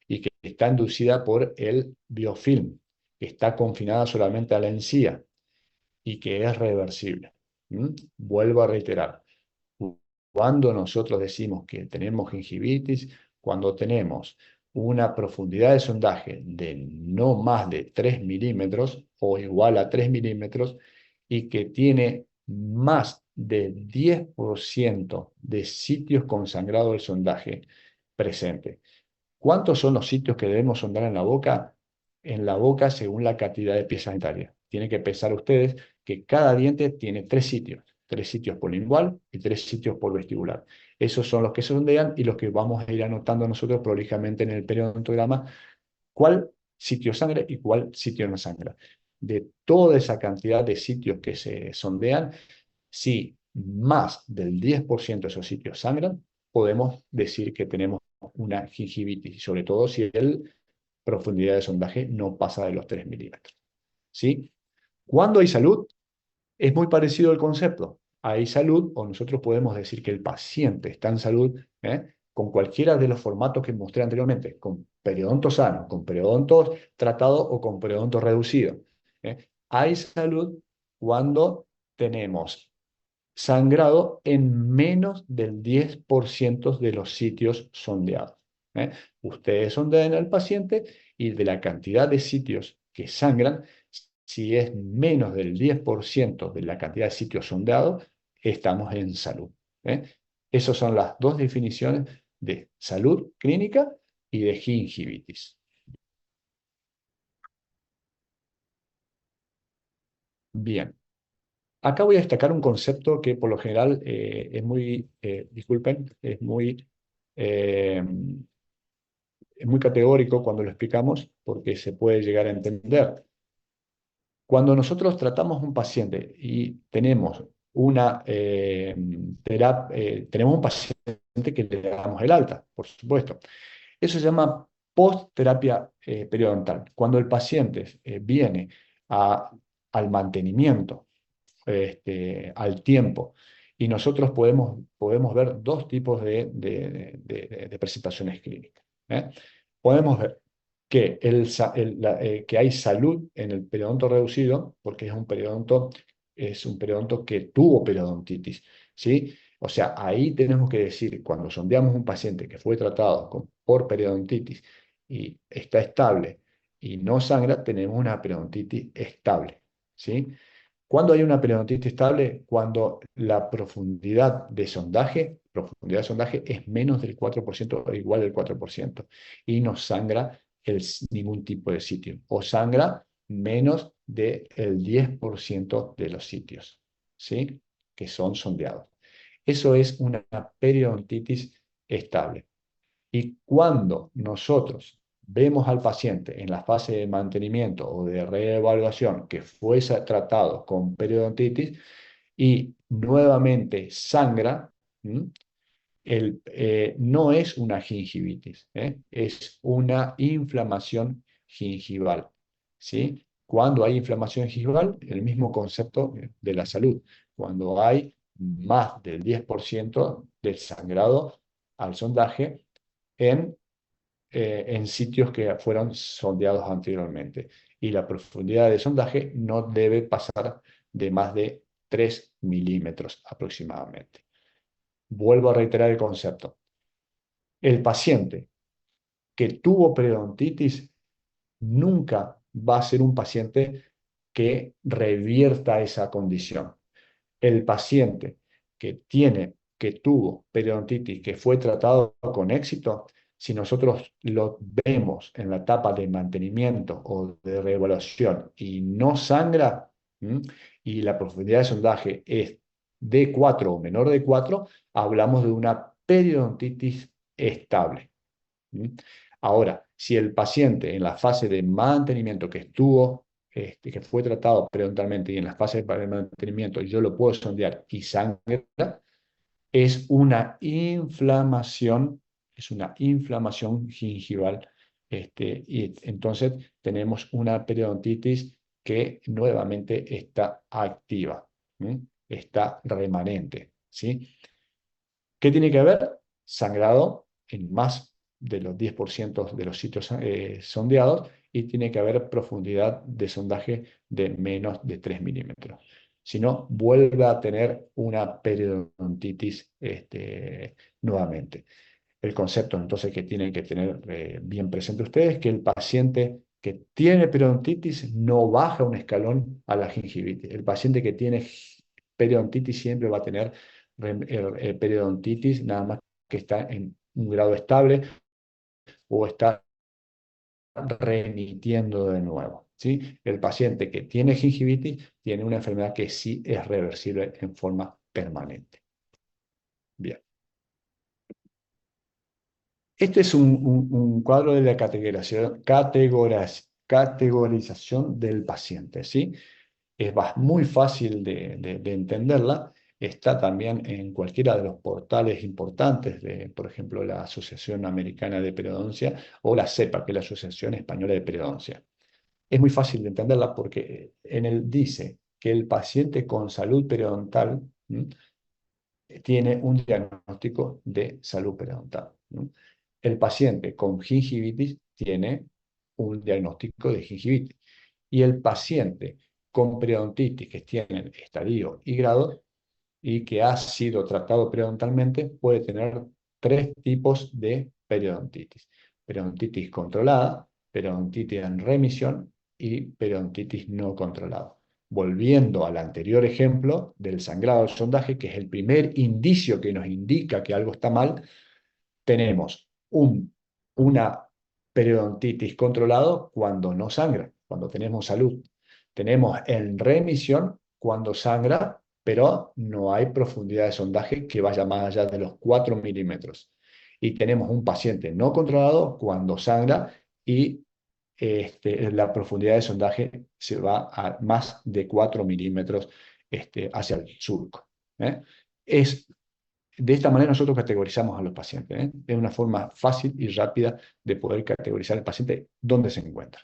Y que está inducida por el biofilm, que está confinada solamente a la encía y que es reversible. Vuelvo a reiterar, cuando nosotros decimos que tenemos gingivitis, cuando tenemos una profundidad de sondaje de no más de 3 milímetros o igual a 3 milímetros y que tiene más del 10% de sitios con sangrado del sondaje presente. ¿Cuántos son los sitios que debemos sondar en la boca? En la boca, según la cantidad de piezas dentarias. Tienen que pensar ustedes que cada diente tiene tres sitios por lingual y tres sitios por vestibular. Esos son los que sondean y los que vamos a ir anotando nosotros prolijamente en el periodontograma, cuál sitio sangra y cuál sitio no sangra. De toda esa cantidad de sitios que se sondean, si más del 10% de esos sitios sangran, podemos decir que tenemos una gingivitis, sobre todo si la profundidad de sondaje no pasa de los 3 milímetros. ¿Sí? Cuando hay salud, es muy parecido el concepto. Hay salud, o nosotros podemos decir que el paciente está en salud, con cualquiera de los formatos que mostré anteriormente, con periodonto sano, con periodonto tratado o con periodonto reducido. Hay salud cuando tenemos sangrado en menos del 10% de los sitios sondeados. Ustedes sondean al paciente y de la cantidad de sitios que sangran, si es menos del 10% de la cantidad de sitios sondeados, estamos en salud. Esas son las dos definiciones de salud clínica y de gingivitis. Bien. Acá voy a destacar un concepto que por lo general es muy, disculpen, eh, es muy categórico cuando lo explicamos porque se puede llegar a entender. Cuando nosotros tratamos a un paciente y tenemos tenemos un paciente que le damos el alta, por supuesto. Eso se llama post-terapia periodontal. Cuando el paciente viene al mantenimiento, al tiempo. Y nosotros podemos ver dos tipos de presentaciones clínicas. Podemos ver que, que hay salud en el periodonto reducido, porque es un periodonto que tuvo periodontitis, ¿sí? O sea, ahí tenemos que decir, cuando sondeamos un paciente que fue tratado por periodontitis y está estable y no sangra, tenemos una periodontitis estable, ¿sí? ¿Cuándo hay una periodontitis estable? Cuando la profundidad de sondaje es menos del 4% o igual al 4% y no sangra ningún tipo de sitio o sangra menos del 10% de los sitios, ¿sí? Que son sondeados. Eso es una periodontitis estable. Y cuando nosotros vemos al paciente en la fase de mantenimiento o de reevaluación que fue tratado con periodontitis y nuevamente sangra, no es una gingivitis, es una inflamación gingival, ¿sí? Cuando hay inflamación gingival, el mismo concepto de la salud. Cuando hay más del 10% del sangrado al sondaje en sitios que fueron sondeados anteriormente. Y la profundidad de sondaje no debe pasar de más de 3 milímetros aproximadamente. Vuelvo a reiterar el concepto. El paciente que tuvo periodontitis nunca va a ser un paciente que revierta esa condición. El paciente que tuvo periodontitis, que fue tratado con éxito, si nosotros lo vemos en la etapa de mantenimiento o de reevaluación y no sangra, ¿m? Y la profundidad de sondaje es D4 o menor de 4, hablamos de una periodontitis estable. ¿M? Ahora, si el paciente en la fase de mantenimiento que estuvo, que fue tratado periodontalmente y en la fase de mantenimiento yo lo puedo sondear y sangra, es una inflamación, es una inflamación gingival. Y entonces tenemos una periodontitis que nuevamente está activa, ¿m? Está remanente, ¿sí? ¿Qué tiene que haber? Sangrado en más de los 10% de los sitios sondeados y tiene que haber profundidad de sondaje de menos de 3 milímetros. Si no, vuelve a tener una periodontitis nuevamente. El concepto entonces que tienen que tener bien presente ustedes es que el paciente que tiene periodontitis no baja un escalón a la gingivitis. El paciente que tiene periodontitis siempre va a tener periodontitis, nada más que está en un grado estable o está remitiendo de nuevo, ¿sí? El paciente que tiene gingivitis tiene una enfermedad que sí es reversible en forma permanente. Bien. Este es un cuadro de la categorización del paciente, ¿sí? Muy fácil de entenderla. Está también en cualquiera de los portales importantes de, por ejemplo, la Asociación Americana de Periodoncia o la CEPA, que es la Asociación Española de Periodoncia. Es muy fácil de entenderla porque en él dice que el paciente con salud periodontal tiene un diagnóstico de salud periodontal. El paciente con gingivitis tiene un diagnóstico de gingivitis. Y el paciente con periodontitis que tiene estadio y grado y que ha sido tratado periodontalmente puede tener tres tipos de periodontitis. Periodontitis controlada, periodontitis en remisión y periodontitis no controlada. Volviendo al anterior ejemplo del sangrado del sondaje, que es el primer indicio que nos indica que algo está mal, tenemos una periodontitis controlado cuando no sangra, cuando tenemos salud. Tenemos en remisión cuando sangra, pero no hay profundidad de sondaje que vaya más allá de los 4 milímetros. Y tenemos un paciente no controlado cuando sangra y la profundidad de sondaje se va a más de 4 milímetros hacia el surco. ¿Eh? Es de esta manera nosotros categorizamos a los pacientes, ¿eh? Es una forma fácil y rápida de poder categorizar al paciente dónde se encuentra.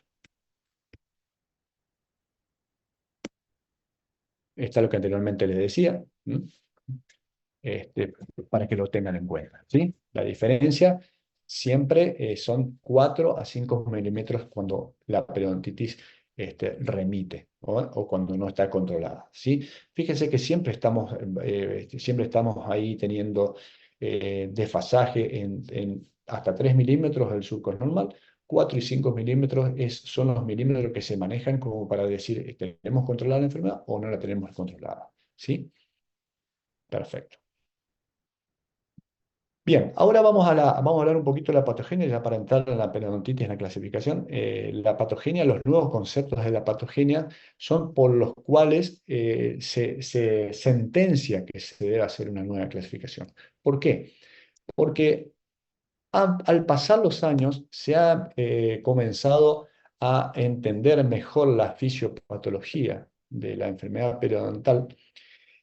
Está lo que anteriormente les decía, este, para que lo tengan en cuenta, ¿sí? La diferencia siempre son 4 a 5 milímetros cuando la periodontitis remite o cuando no está controlada, ¿sí? Fíjense que siempre estamos ahí teniendo desfasaje en hasta 3 milímetros del surco normal. 4 y 5 milímetros son los milímetros que se manejan como para decir, ¿tenemos controlada la enfermedad o no la tenemos controlada? ¿Sí? Perfecto. Bien, ahora vamos a hablar un poquito de la patogenia, ya para entrar en la periodontitis en la clasificación. La patogenia, los nuevos conceptos de la patogenia son por los cuales se sentencia que se debe hacer una nueva clasificación. ¿Por qué? Porque al pasar los años se ha comenzado a entender mejor la fisiopatología de la enfermedad periodontal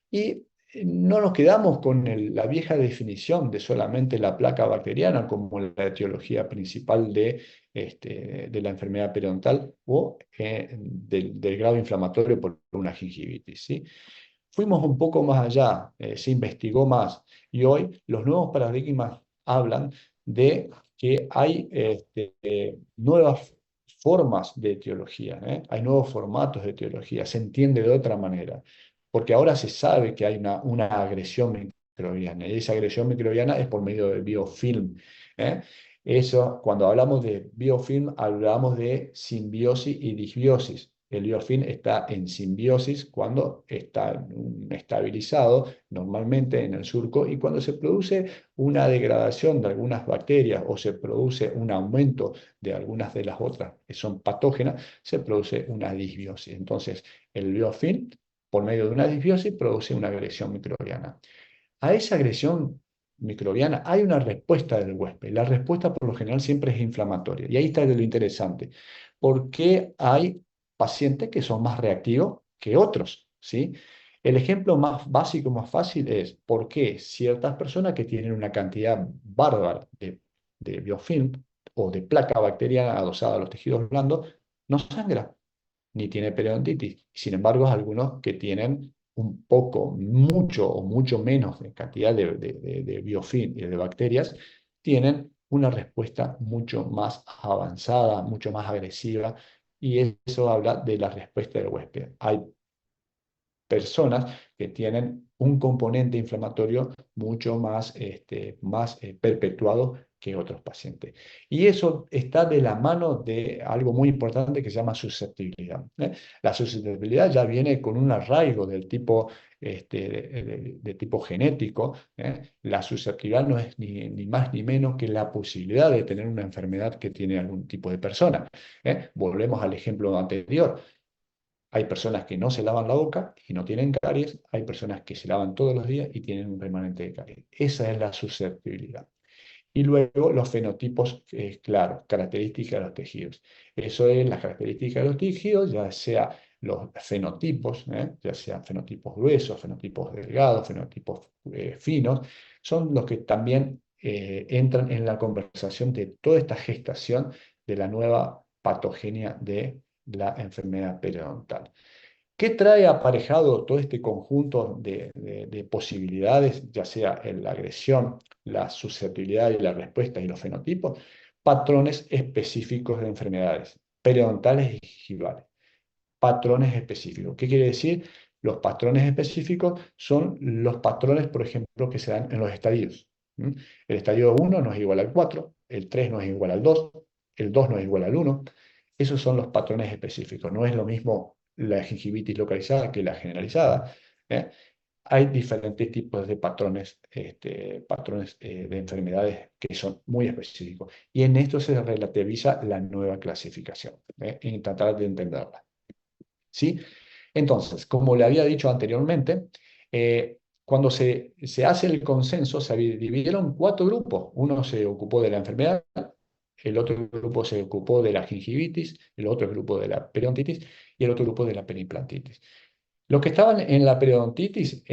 y no nos quedamos con la vieja definición de solamente la placa bacteriana como la etiología principal de la enfermedad periodontal o del grado inflamatorio por una gingivitis, ¿sí? Fuimos un poco más allá, se investigó más y hoy los nuevos paradigmas hablan de que hay nuevas formas de etiología, hay nuevos formatos de etiología, se entiende de otra manera, porque ahora se sabe que hay una agresión microbiana y esa agresión microbiana es por medio del biofilm. ¿eh? Eso, cuando hablamos de biofilm, hablamos de simbiosis y disbiosis. El biofilm está en simbiosis cuando está estabilizado normalmente en el surco, y cuando se produce una degradación de algunas bacterias o se produce un aumento de algunas de las otras que son patógenas, se produce una disbiosis. Entonces, el biofilm, por medio de una disbiosis, produce una agresión microbiana. A esa agresión microbiana hay una respuesta del huésped. La respuesta por lo general siempre es inflamatoria. Y ahí está lo interesante. ¿Por qué hay pacientes que son más reactivos que otros? ¿Sí? El ejemplo más básico, más fácil es por qué ciertas personas que tienen una cantidad bárbara de biofilm o de placa bacteriana adosada a los tejidos blandos no sangra ni tiene periodontitis. Sin embargo, algunos que tienen un poco, mucho o mucho menos de cantidad de biofilm y de bacterias, tienen una respuesta mucho más avanzada, mucho más agresiva, y eso habla de la respuesta del huésped. Hay personas que tienen un componente inflamatorio mucho más, perpetuado que otros pacientes. Y eso está de la mano de algo muy importante que se llama susceptibilidad, ¿eh? La susceptibilidad ya viene con un arraigo del tipo, de tipo genético, ¿eh? La susceptibilidad no es ni más ni menos que la posibilidad de tener una enfermedad que tiene algún tipo de persona, ¿eh? Volvemos al ejemplo anterior. Hay personas que no se lavan la boca y no tienen caries, hay personas que se lavan todos los días y tienen un remanente de caries. Esa es la susceptibilidad. Y luego los fenotipos, claro, características de los tejidos. Eso es las características de los tejidos, ya sea los fenotipos, ya sean fenotipos gruesos, fenotipos delgados, fenotipos finos, son los que también entran en la conversación de toda esta gestación de la nueva patogenia de la enfermedad periodontal. ¿Qué trae aparejado todo este conjunto de posibilidades, ya sea en la agresión, la susceptibilidad y la respuesta y los fenotipos? Patrones específicos de enfermedades periodontales y gingivales. Patrones específicos. ¿Qué quiere decir? Los patrones específicos son los patrones, por ejemplo, que se dan en los estadios. ¿Mm? El estadio 1 no es igual al 4, el 3 no es igual al 2, el 2 no es igual al 1. Esos son los patrones específicos. No es lo mismo la gingivitis localizada que la generalizada, ¿eh? Hay diferentes tipos de patrones, de enfermedades que son muy específicos. Y en esto se relativiza la nueva clasificación, en tratar de entenderla. ¿Sí? Entonces, como le había dicho anteriormente, cuando se hace el consenso, se dividieron cuatro grupos. Uno se ocupó de la enfermedad, el otro grupo se ocupó de la gingivitis, el otro grupo de la periodontitis y el otro grupo de la periimplantitis. Los que estaban en la periodontitis,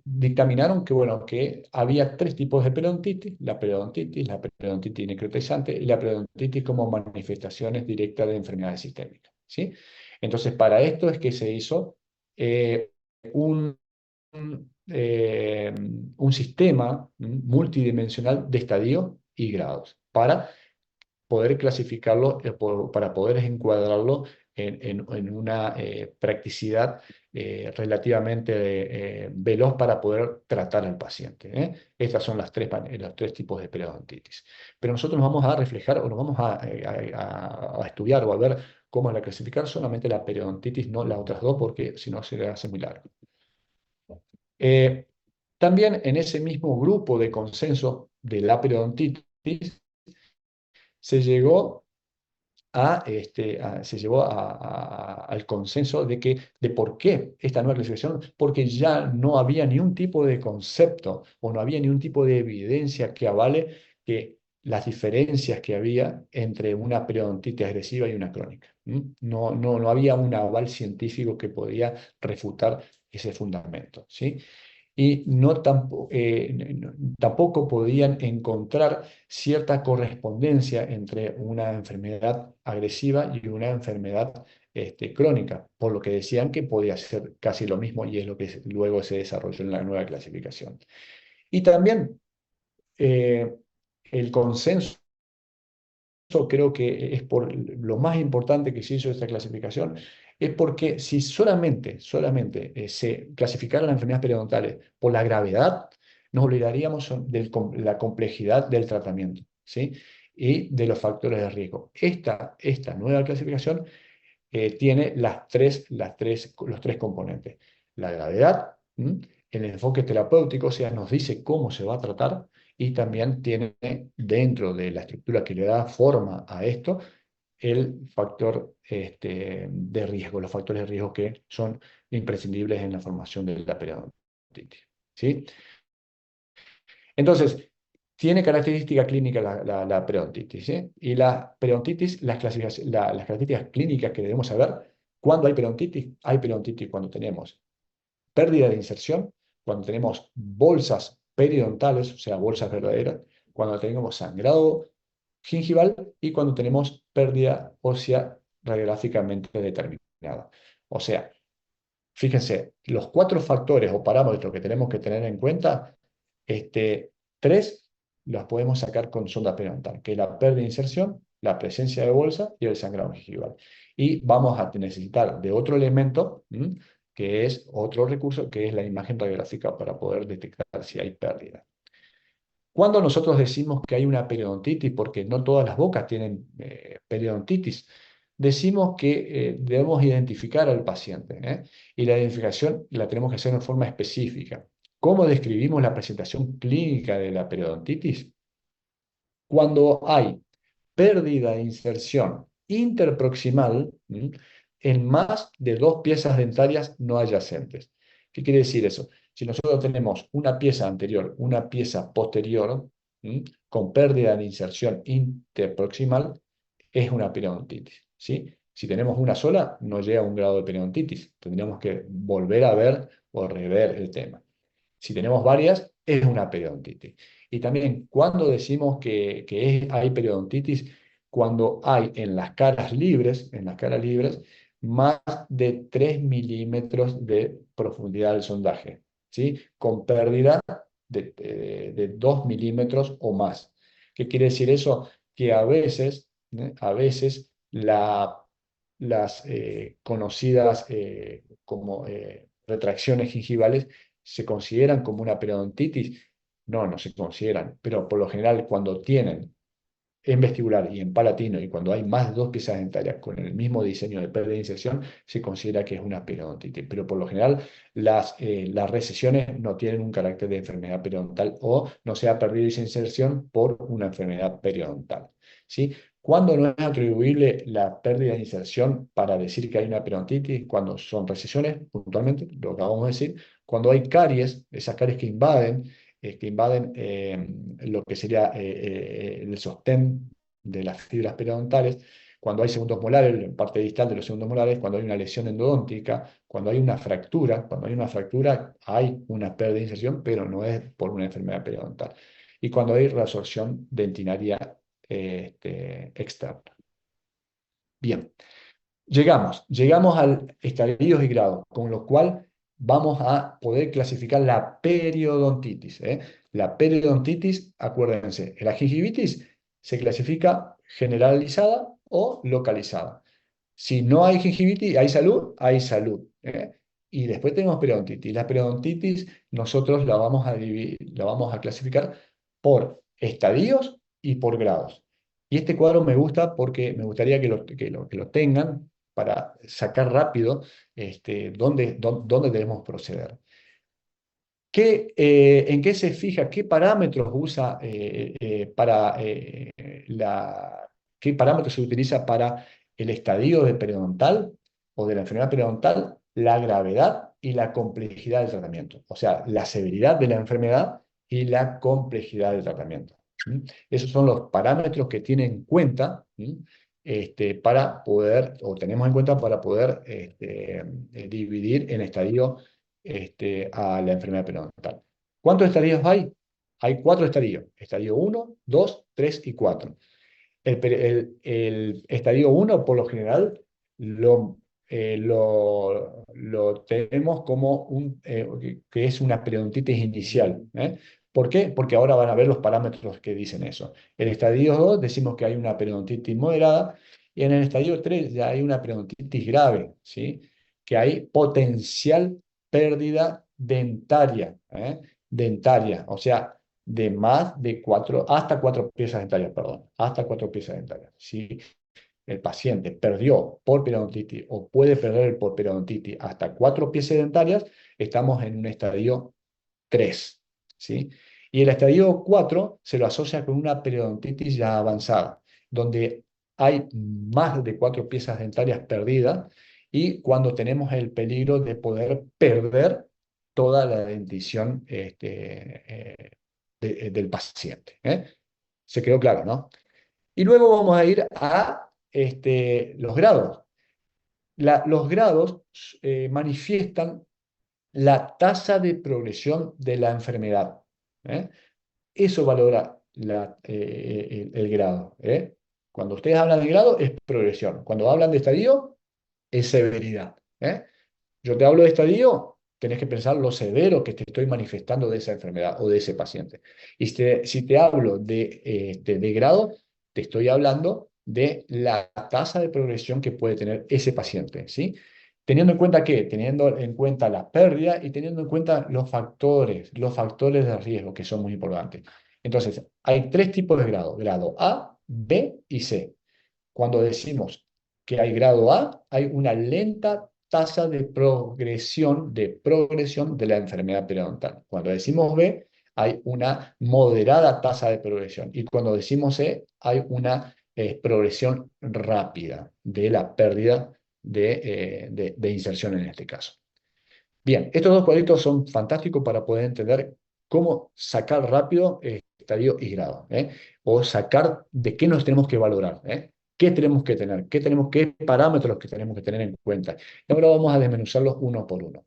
dictaminaron que, bueno, que había tres tipos de periodontitis: la periodontitis necrotizante y la periodontitis como manifestaciones directas de enfermedades sistémicas, ¿sí? Entonces, para esto es que se hizo eh, un, un sistema multidimensional de estadios y grados para poder clasificarlo, para poder encuadrarlo en una practicidad relativamente veloz para poder tratar al paciente, ¿eh? Estas son los tres tipos de periodontitis. Pero nosotros nos vamos a reflejar o nos vamos a estudiar o a ver cómo es la clasificar solamente la periodontitis, no las otras dos, porque si no se le hace muy largo. Eh, También en ese mismo grupo de consenso de la periodontitis se llegó se llevó al consenso de por qué esta nueva clasificación, porque ya no había ni un tipo de concepto o no había ni un tipo de evidencia que avale que las diferencias que había entre una periodontitis agresiva y una crónica. No había un aval científico que podía refutar ese fundamento, ¿sí? Y tampoco podían encontrar cierta correspondencia entre una enfermedad agresiva y una enfermedad crónica, por lo que decían que podía ser casi lo mismo, y es lo que luego se desarrolló en la nueva clasificación. Y también eh, el consenso, creo que es por lo más importante que se hizo esta clasificación, es porque si solamente se clasificaran las enfermedades periodontales por la gravedad, nos olvidaríamos de la complejidad del tratamiento, ¿sí? Y de los factores de riesgo. Esta nueva clasificación tiene los tres componentes. La gravedad, ¿m? El enfoque terapéutico, o sea, nos dice cómo se va a tratar, y también tiene dentro de la estructura que le da forma a esto, el factor de riesgo, los factores de riesgo que son imprescindibles en la formación de la periodontitis. ¿Sí? Entonces, tiene característica clínica la periodontitis, ¿sí? Y la periodontitis, las características clínicas que debemos saber: ¿cuándo hay periodontitis cuando tenemos pérdida de inserción, cuando tenemos bolsas periodontales, o sea, bolsas verdaderas, cuando tenemos sangrado gingival y cuando tenemos pérdida ósea radiográficamente determinada. O sea, fíjense, los cuatro factores o parámetros que tenemos que tener en cuenta, tres los podemos sacar con sonda periodontal, que es la pérdida de inserción, la presencia de bolsa y el sangrado gingival. Y vamos a necesitar de otro elemento, que es otro recurso, que es la imagen radiográfica para poder detectar si hay pérdida. Cuando nosotros decimos que hay una periodontitis, porque no todas las bocas tienen periodontitis, decimos que debemos identificar al paciente, y la identificación la tenemos que hacer en forma específica. ¿Cómo describimos la presentación clínica de la periodontitis? Cuando hay pérdida de inserción interproximal, en más de dos piezas dentarias no adyacentes. ¿Qué quiere decir eso? Si nosotros tenemos una pieza anterior, una pieza posterior, con pérdida de inserción interproximal, es una periodontitis, ¿sí? Si tenemos una sola, no llega a un grado de periodontitis. Tendríamos que volver a ver o rever el tema. Si tenemos varias, es una periodontitis. Y también, cuando decimos que hay periodontitis, cuando hay en las caras libres, más de 3 milímetros de profundidad del sondaje, ¿sí? Con pérdida de 2 milímetros o más. ¿Qué quiere decir eso? Que a veces las conocidas como retracciones gingivales se consideran como una periodontitis. No, no se consideran, pero por lo general, cuando tienen en vestibular y en palatino, y cuando hay más de dos piezas dentarias con el mismo diseño de pérdida de inserción, se considera que es una periodontitis. Pero por lo general, las recesiones no tienen un carácter de enfermedad periodontal, o no se ha perdido esa inserción por una enfermedad periodontal, ¿sí? ¿Cuándo no es atribuible la pérdida de inserción para decir que hay una periodontitis? Cuando son recesiones, puntualmente, lo que acabamos de decir, cuando hay caries, esas caries que invaden lo que sería el sostén de las fibras periodontales, cuando hay segundos molares, en parte distal de los segundos molares, cuando hay una lesión endodóntica, cuando hay una fractura hay una pérdida de inserción, pero no es por una enfermedad periodontal. Y cuando hay reabsorción dentinaria externa. Bien. Llegamos al estadios y grados, con lo cual vamos a poder clasificar la periodontitis, ¿eh? La periodontitis, acuérdense, la gingivitis se clasifica generalizada o localizada. Si no hay gingivitis, hay salud, ¿eh? Y después tenemos periodontitis. La periodontitis nosotros la vamos a clasificar por estadios y por grados. Y este cuadro me gusta porque me gustaría que lo tengan para sacar rápido dónde debemos proceder. ¿En qué se fija? ¿Qué parámetros usa qué parámetros se utiliza para el estadio de periodontal o de la enfermedad periodontal? La gravedad y la complejidad del tratamiento. O sea, la severidad de la enfermedad y la complejidad del tratamiento. Esos son los parámetros que tiene en cuenta, para poder, o tenemos en cuenta para poder dividir en estadio a la enfermedad periodontal. ¿Cuántos estadios hay? Hay 4 estadios: estadio 1, 2, 3 y 4. El estadio 1, por lo general, lo tenemos como que es una periodontitis inicial, ¿eh? ¿Por qué? Porque ahora van a ver los parámetros que dicen eso. El estadio 2 decimos que hay una periodontitis moderada, y en el estadio 3 ya hay una periodontitis grave, ¿sí? Que hay potencial pérdida dentaria, ¿eh? dentarias, o sea, de más de hasta 4 piezas dentarias, perdón, hasta 4 piezas dentarias. Si el paciente perdió por periodontitis o puede perder por periodontitis hasta 4 piezas dentarias, estamos en un estadio 3, ¿sí? Y el estadio 4 se lo asocia con una periodontitis ya avanzada, donde hay más de 4 piezas dentarias perdidas y cuando tenemos el peligro de poder perder toda la dentición del paciente, ¿eh? Se quedó claro, ¿no? Y luego vamos a ir a los grados. Los grados manifiestan la tasa de progresión de la enfermedad, ¿eh? Eso valora el grado, ¿eh? Cuando ustedes hablan de grado es progresión. Cuando hablan de estadio es severidad, ¿eh? Yo te hablo de estadio, tenés que pensar lo severo que te estoy manifestando de esa enfermedad o de ese paciente. Y si te hablo de grado, te estoy hablando de la tasa de progresión que puede tener ese paciente, ¿sí? Teniendo en cuenta qué, teniendo en cuenta la pérdida y teniendo en cuenta los factores de riesgo que son muy importantes. Entonces, hay 3 tipos de grado: grado A, B y C. Cuando decimos que hay grado A, hay una lenta tasa de progresión de la enfermedad periodontal. Cuando decimos B, hay una moderada tasa de progresión. Y cuando decimos C, hay una progresión rápida de la pérdida de inserción en este caso. Bien, estos dos cuadritos son fantásticos para poder entender cómo sacar rápido estadio y grado, ¿eh? O sacar de qué nos tenemos que valorar, ¿eh? ¿Qué tenemos que tener? ¿Qué parámetros que tenemos que tener en cuenta? Y ahora vamos a desmenuzarlos uno por uno.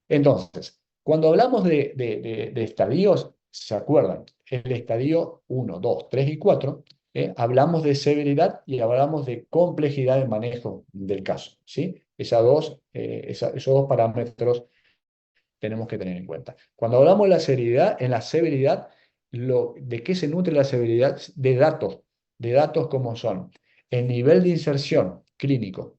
Entonces, cuando hablamos de estadios, ¿se acuerdan? El estadio 1, 2, 3 y 4, hablamos de severidad y hablamos de complejidad de manejo del caso, ¿sí? Esos dos parámetros tenemos que tener en cuenta. Cuando hablamos de la severidad, en la severidad, ¿de qué se nutre la severidad? De datos como son el nivel de inserción clínico,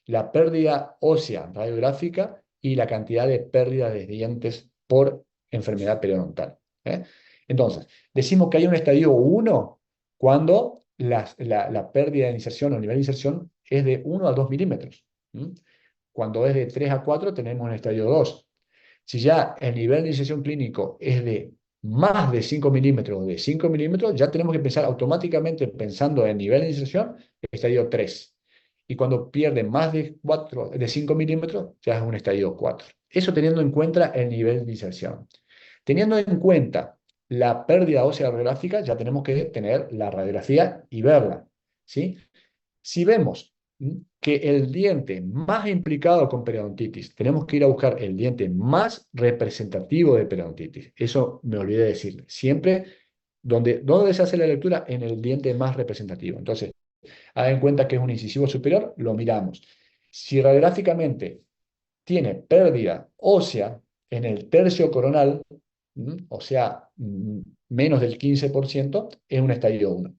la pérdida ósea radiográfica y la cantidad de pérdida de dientes por enfermedad periodontal, ¿eh? Entonces, decimos que hay un estadio 1 cuando la pérdida de inserción o nivel de inserción es de 1 a 2 milímetros. Cuando es de 3 a 4 tenemos un estadio 2. Si ya el nivel de iniciación clínico es de más de 5 milímetros o de 5 milímetros, ya tenemos que pensar automáticamente, pensando en nivel de iniciación, estadio 3. Y cuando pierde más de 5 milímetros, ya es un estadio 4. Eso teniendo en cuenta el nivel de inserción. Teniendo en cuenta la pérdida ósea radiográfica, ya tenemos que tener la radiografía y verla, ¿sí? Si vemos que el diente más implicado con periodontitis, tenemos que ir a buscar el diente más representativo de periodontitis. Eso me olvidé de decir. Siempre, ¿dónde se hace la lectura? En el diente más representativo. Entonces, hagan en cuenta que es un incisivo superior, lo miramos. Si radiográficamente tiene pérdida ósea en el tercio coronal, o sea, menos del 15%, es un estadio 1.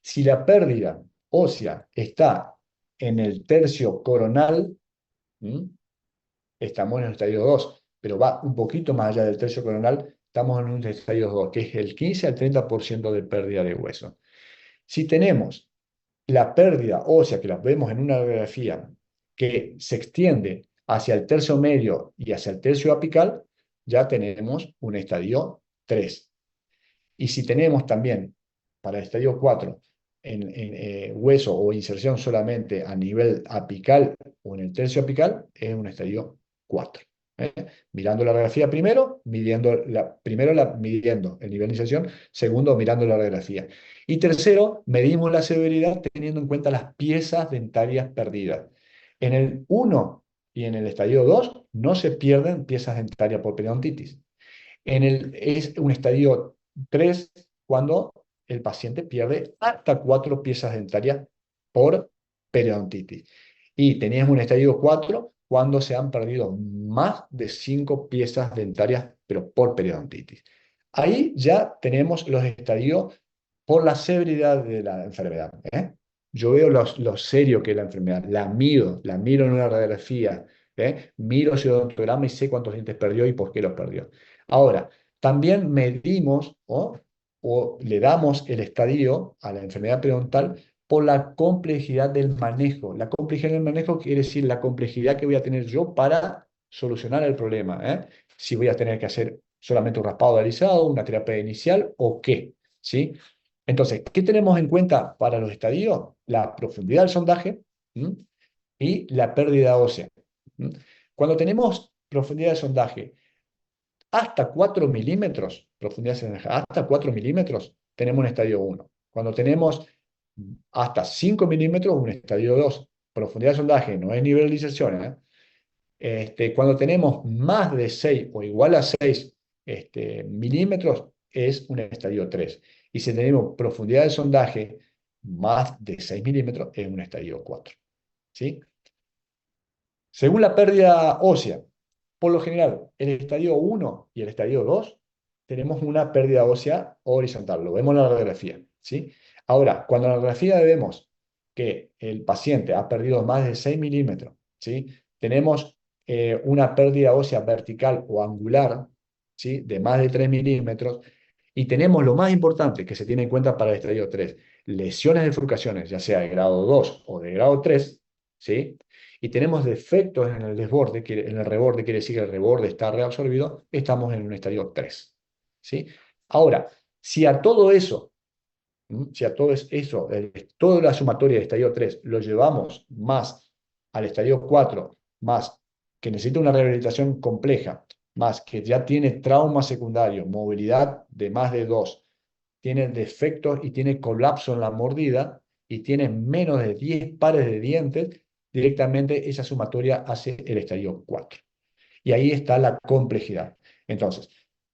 Si la pérdida ósea está en el tercio coronal, ¿m? Estamos en el estadio 2, pero va un poquito más allá del tercio coronal, estamos en un estadio 2, que es el 15 al 30% de pérdida de hueso. Si tenemos la pérdida ósea, que la vemos en una radiografía, que se extiende hacia el tercio medio y hacia el tercio apical, ya tenemos un estadio 3. Y si tenemos también para el estadio 4 hueso o inserción solamente a nivel apical o en el tercio apical, es un estadio 4. ¿eh? Mirando la radiografía midiendo el nivel de inserción, segundo, mirando la radiografía. Y tercero, medimos la severidad teniendo en cuenta las piezas dentarias perdidas. En el 1 y en el estadio 2 no se pierden piezas dentarias por periodontitis. Es un estadio 3 cuando el paciente pierde hasta 4 piezas dentarias por periodontitis. Y teníamos un estadio 4 cuando se han perdido más de 5 piezas dentarias, pero por periodontitis. Ahí ya tenemos los estadios por la severidad de la enfermedad, ¿eh? Yo veo lo serio que es la enfermedad, la miro en una radiografía Miro su odontograma y sé cuántos dientes perdió y por qué los perdió. Ahora, también medimos o le damos el estadio a la enfermedad periodontal por la complejidad del manejo. La complejidad del manejo quiere decir la complejidad que voy a tener yo para solucionar el problema. Si voy a tener que hacer solamente un raspado alisado, una terapia inicial o qué. ¿Sí? Entonces, ¿qué tenemos en cuenta para los estadios? La profundidad del sondaje, ¿m? Y la pérdida ósea. ¿M? Cuando tenemos profundidad de sondaje hasta 4 milímetros, profundidad de sondaje hasta 4 milímetros, tenemos un estadio 1. Cuando tenemos hasta 5 milímetros, un estadio 2. Profundidad de sondaje no es nivelalización. Cuando tenemos más de 6 o igual a 6 milímetros, es un estadio 3. Y si tenemos profundidad de sondaje más de 6 milímetros, es un estadio 4. ¿Sí? Según la pérdida ósea, por lo general, el estadio 1 y el estadio 2 tenemos una pérdida ósea horizontal. Lo vemos en la radiografía. ¿Sí? Ahora, cuando en la radiografía vemos que el paciente ha perdido más de 6 milímetros, ¿sí? Tenemos una pérdida ósea vertical o angular, ¿sí? De más de 3 milímetros, y tenemos lo más importante que se tiene en cuenta para el estadio 3, lesiones de bifurcaciones, ya sea de grado 2 o de grado 3, ¿sí? Y tenemos defectos en el desborde, en el reborde, quiere decir que el reborde está reabsorbido, estamos en un estadio 3, ¿sí? Ahora, si a todo eso, si a todo eso, toda la sumatoria de estadio 3 lo llevamos más al estadio 4, más que necesita una rehabilitación compleja, más que ya tiene trauma secundario, movilidad de más de 2, tiene defectos y tiene colapso en la mordida y tiene menos de 10 pares de dientes, directamente esa sumatoria hace el estadio 4. Y ahí está la complejidad. Entonces,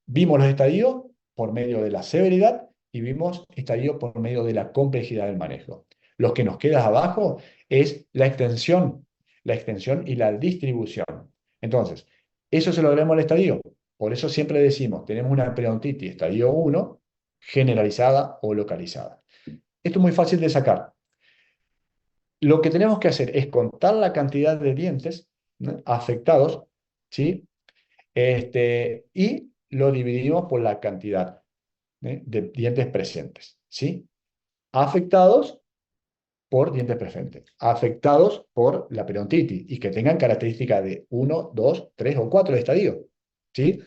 vimos los estadios por medio de la severidad y vimos estadios por medio de la complejidad del manejo. Lo que nos queda abajo es la extensión y la distribución. Entonces, eso se lo veremos al estadio. Por eso siempre decimos, tenemos una periodontitis estadio 1 generalizada o localizada. Esto es muy fácil de sacar. Lo que tenemos que hacer es contar la cantidad de dientes, ¿no?, afectados, ¿sí? Y lo dividimos por la cantidad, de dientes presentes, ¿sí? Afectados por dientes presentes, afectados por la periodontitis y que tengan características de 1, 2, 3 o 4 de estadio, ¿sí?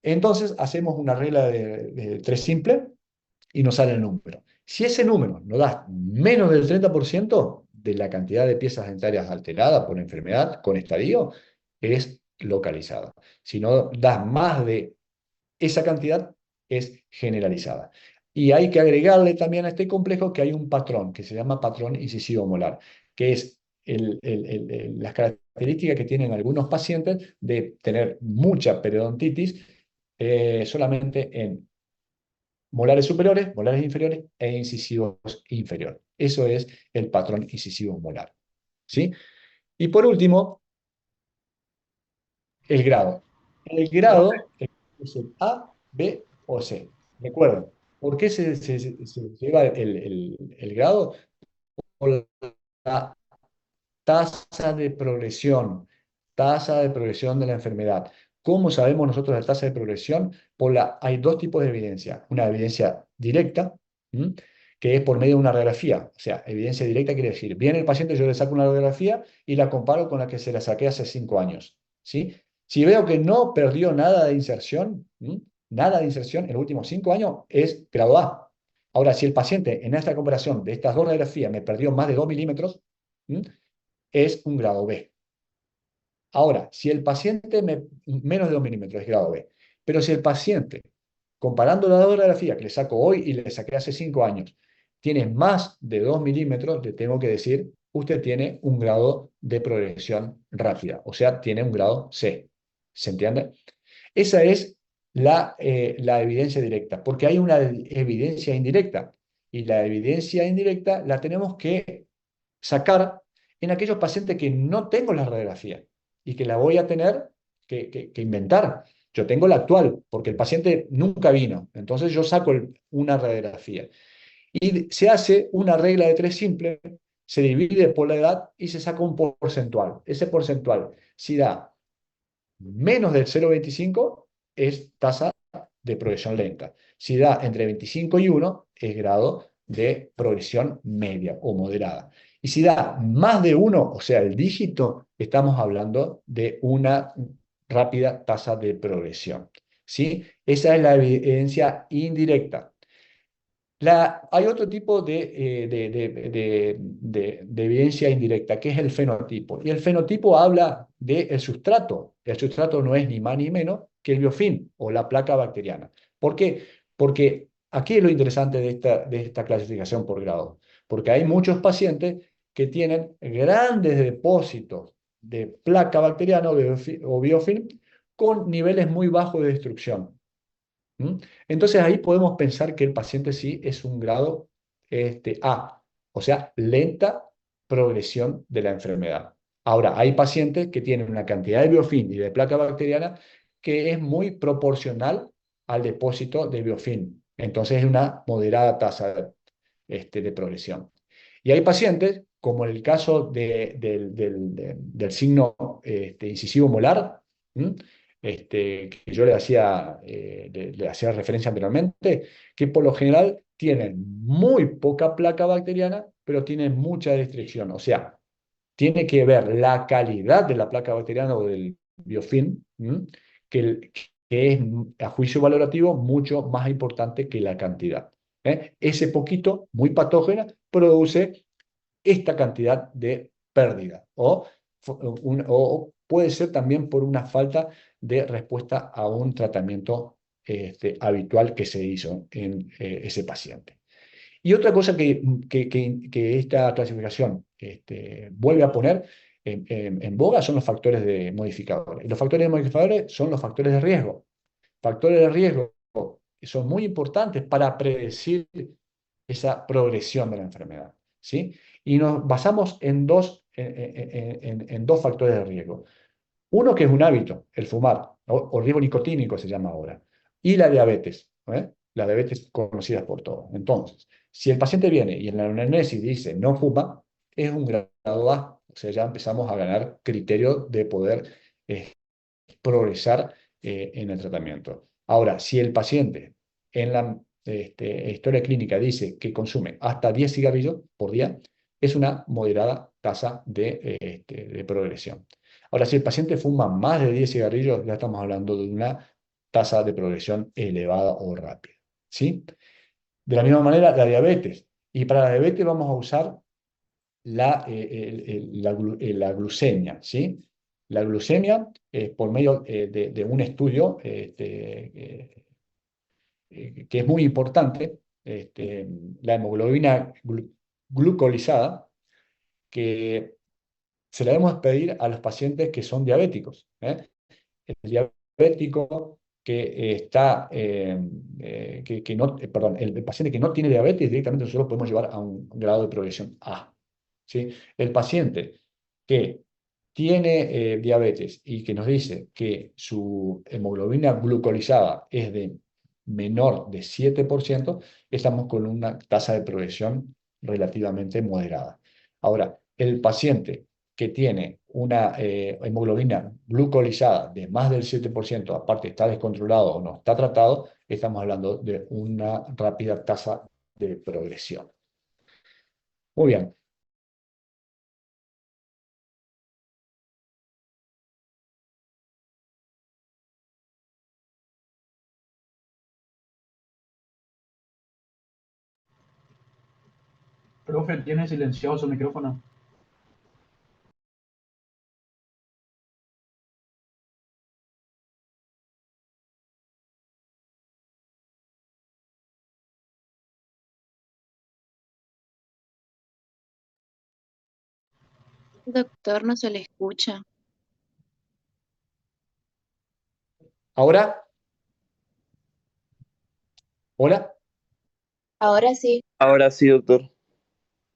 Entonces hacemos una regla de 3 simple y nos sale el número. Si ese número nos da menos del 30% de la cantidad de piezas dentarias alteradas por enfermedad con estadio, es localizada. Si no da más de esa cantidad, es generalizada. Y hay que agregarle también a este complejo que hay un patrón, que se llama patrón incisivo molar, que es las características que tienen algunos pacientes de tener mucha periodontitis solamente en molares superiores, molares inferiores e incisivos inferiores. Eso es el patrón incisivo molar. ¿Sí? Y por último, el grado. El grado es el A, B o C. Recuerden, ¿por qué se lleva el grado? Por la tasa de progresión de la enfermedad. ¿Cómo sabemos nosotros la tasa de progresión? Hay dos tipos de evidencia. Una evidencia directa, ¿m?, que es por medio de una radiografía. O sea, evidencia directa quiere decir, viene el paciente, yo le saco una radiografía y la comparo con la que se la saqué hace 5 años. ¿Sí? Si veo que no perdió nada de inserción, nada de inserción en los últimos 5 años, es grado A. Ahora, si el paciente en esta comparación de estas dos radiografías me perdió más de 2 milímetros, es un grado B. Ahora, si el paciente menos de 2 milímetros es grado B, pero si el paciente, comparando la radiografía que le saco hoy y le saqué hace 5 años, tiene más de 2 milímetros, le tengo que decir, usted tiene un grado de progresión rápida, o sea, tiene un grado C. ¿Se entiende? Esa es la evidencia directa, porque hay una evidencia indirecta, y la evidencia indirecta la tenemos que sacar en aquellos pacientes que no tengo la radiografía y que la voy a tener que inventar. Yo tengo la actual, porque el paciente nunca vino, entonces yo saco una radiografía. Y se hace una regla de 3 simple se divide por la edad y se saca un porcentual. Ese porcentual, si da menos del 0,25, es tasa de progresión lenta. Si da entre 25 y 1, es grado de progresión media o moderada. Y si da más de 1, o sea, el dígito, estamos hablando de una rápida tasa de progresión. ¿Sí? Esa es la evidencia indirecta. Hay otro tipo de evidencia indirecta, que es el fenotipo. Y el fenotipo habla del sustrato. El sustrato no es ni más ni menos que el biofilm o la placa bacteriana. ¿Por qué? Porque aquí es lo interesante de esta clasificación por grado. Porque hay muchos pacientes que tienen grandes depósitos de placa bacteriana o biofilm con niveles muy bajos de destrucción. ¿Mm? Entonces ahí podemos pensar que el paciente sí es un grado A, o sea, lenta progresión de la enfermedad. Ahora, hay pacientes que tienen una cantidad de biofilm y de placa bacteriana que es muy proporcional al depósito de biofilm. Entonces es una moderada tasa de progresión. Y hay pacientes, como en el caso del signo incisivo molar, ¿m? Que yo le hacía referencia anteriormente, que por lo general tienen muy poca placa bacteriana, pero tienen mucha restricción. O sea, tiene que ver la calidad de la placa bacteriana o del biofilm, que es, a juicio valorativo, mucho más importante que la cantidad. Ese poquito, muy patógena, produce esta cantidad de pérdida o puede ser también por una falta de respuesta a un tratamiento habitual que se hizo en ese paciente. Y otra cosa que esta clasificación vuelve a poner en boga son los factores de modificadores. Y los factores de modificadores son los factores de riesgo. Factores de riesgo que son muy importantes para predecir esa progresión de la enfermedad. ¿Sí? Y nos basamos en dos factores de riesgo. Uno que es un hábito, el fumar, o riesgo nicotínico se llama ahora, y la diabetes, la diabetes conocida por todos. Entonces, si el paciente viene y en la anamnesis dice no fuma, es un grado A, o sea, ya empezamos a ganar criterio de poder eh, progresar en el tratamiento. Ahora, si el paciente en la historia clínica dice que consume hasta 10 cigarrillos por día, es una moderada tasa de progresión. Ahora, si el paciente fuma más de 10 cigarrillos, ya estamos hablando de una tasa de progresión elevada o rápida. ¿Sí? De la misma manera, la diabetes. Y para la diabetes vamos a usar la glucemia, ¿sí? La glucemia, por medio de un estudio que es muy importante, la hemoglobina glucolizada, que se la debemos pedir a los pacientes que son diabéticos. El diabético que está, que no, perdón, el paciente que no tiene diabetes, directamente nosotros podemos llevar a un grado de progresión A. ¿Sí? El paciente que tiene diabetes y que nos dice que su hemoglobina glucolizada es de menor de 7%, estamos con una tasa de progresión relativamente moderada. Ahora, el paciente que tiene una hemoglobina glucolizada de más del 7%, aparte está descontrolado o no está tratado, estamos hablando de una rápida tasa de progresión. Muy bien. Profe, tiene silenciado su micrófono. Doctor, no se le escucha. Ahora, hola, Ahora sí. Ahora sí, doctor.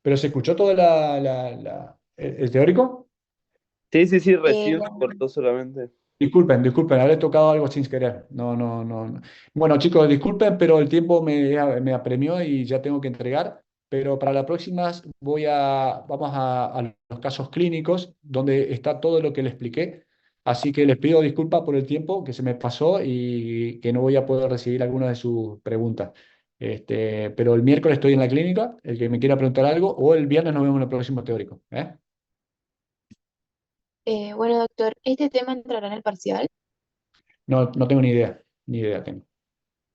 pero ¿se escuchó todo el teórico? Sí, sí, sí, Eh, recién se cortó solamente. Disculpen, habré tocado algo sin querer. No, no, no. Bueno, chicos, disculpen, pero el tiempo me apremió y ya tengo que entregar. pero para las próximas vamos a los casos clínicos donde está todo lo que le expliqué. Así que les pido disculpas por el tiempo que se me pasó y que no voy a poder recibir algunas de sus preguntas. Pero el miércoles estoy en la clínica, el que me quiera preguntar algo, o el viernes nos vemos en el próximo teórico. ¿Eh? Bueno, doctor, ¿este tema entrará en el parcial? No, no tengo ni idea tengo,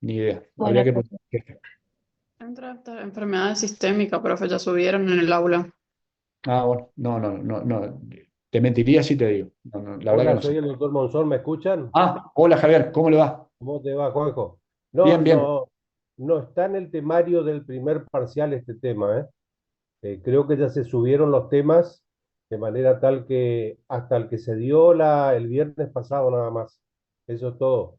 ni idea. Habría Bueno, que profe. preguntar. Entra esta enfermedad sistémica, profe, ya subieron en el aula. Ah, bueno, no. Te mentiría si te digo. No, no, la verdad que Hola, no sé. soy el doctor Monzón, ¿me escuchan? Hola Javier, ¿cómo le va? ¿Cómo te va, Juanjo? Bien, No, bien. no, no está en el temario del primer parcial este tema, ¿eh? Creo que ya se subieron los temas de manera tal que hasta el que se dio el viernes pasado nada más. Eso es todo.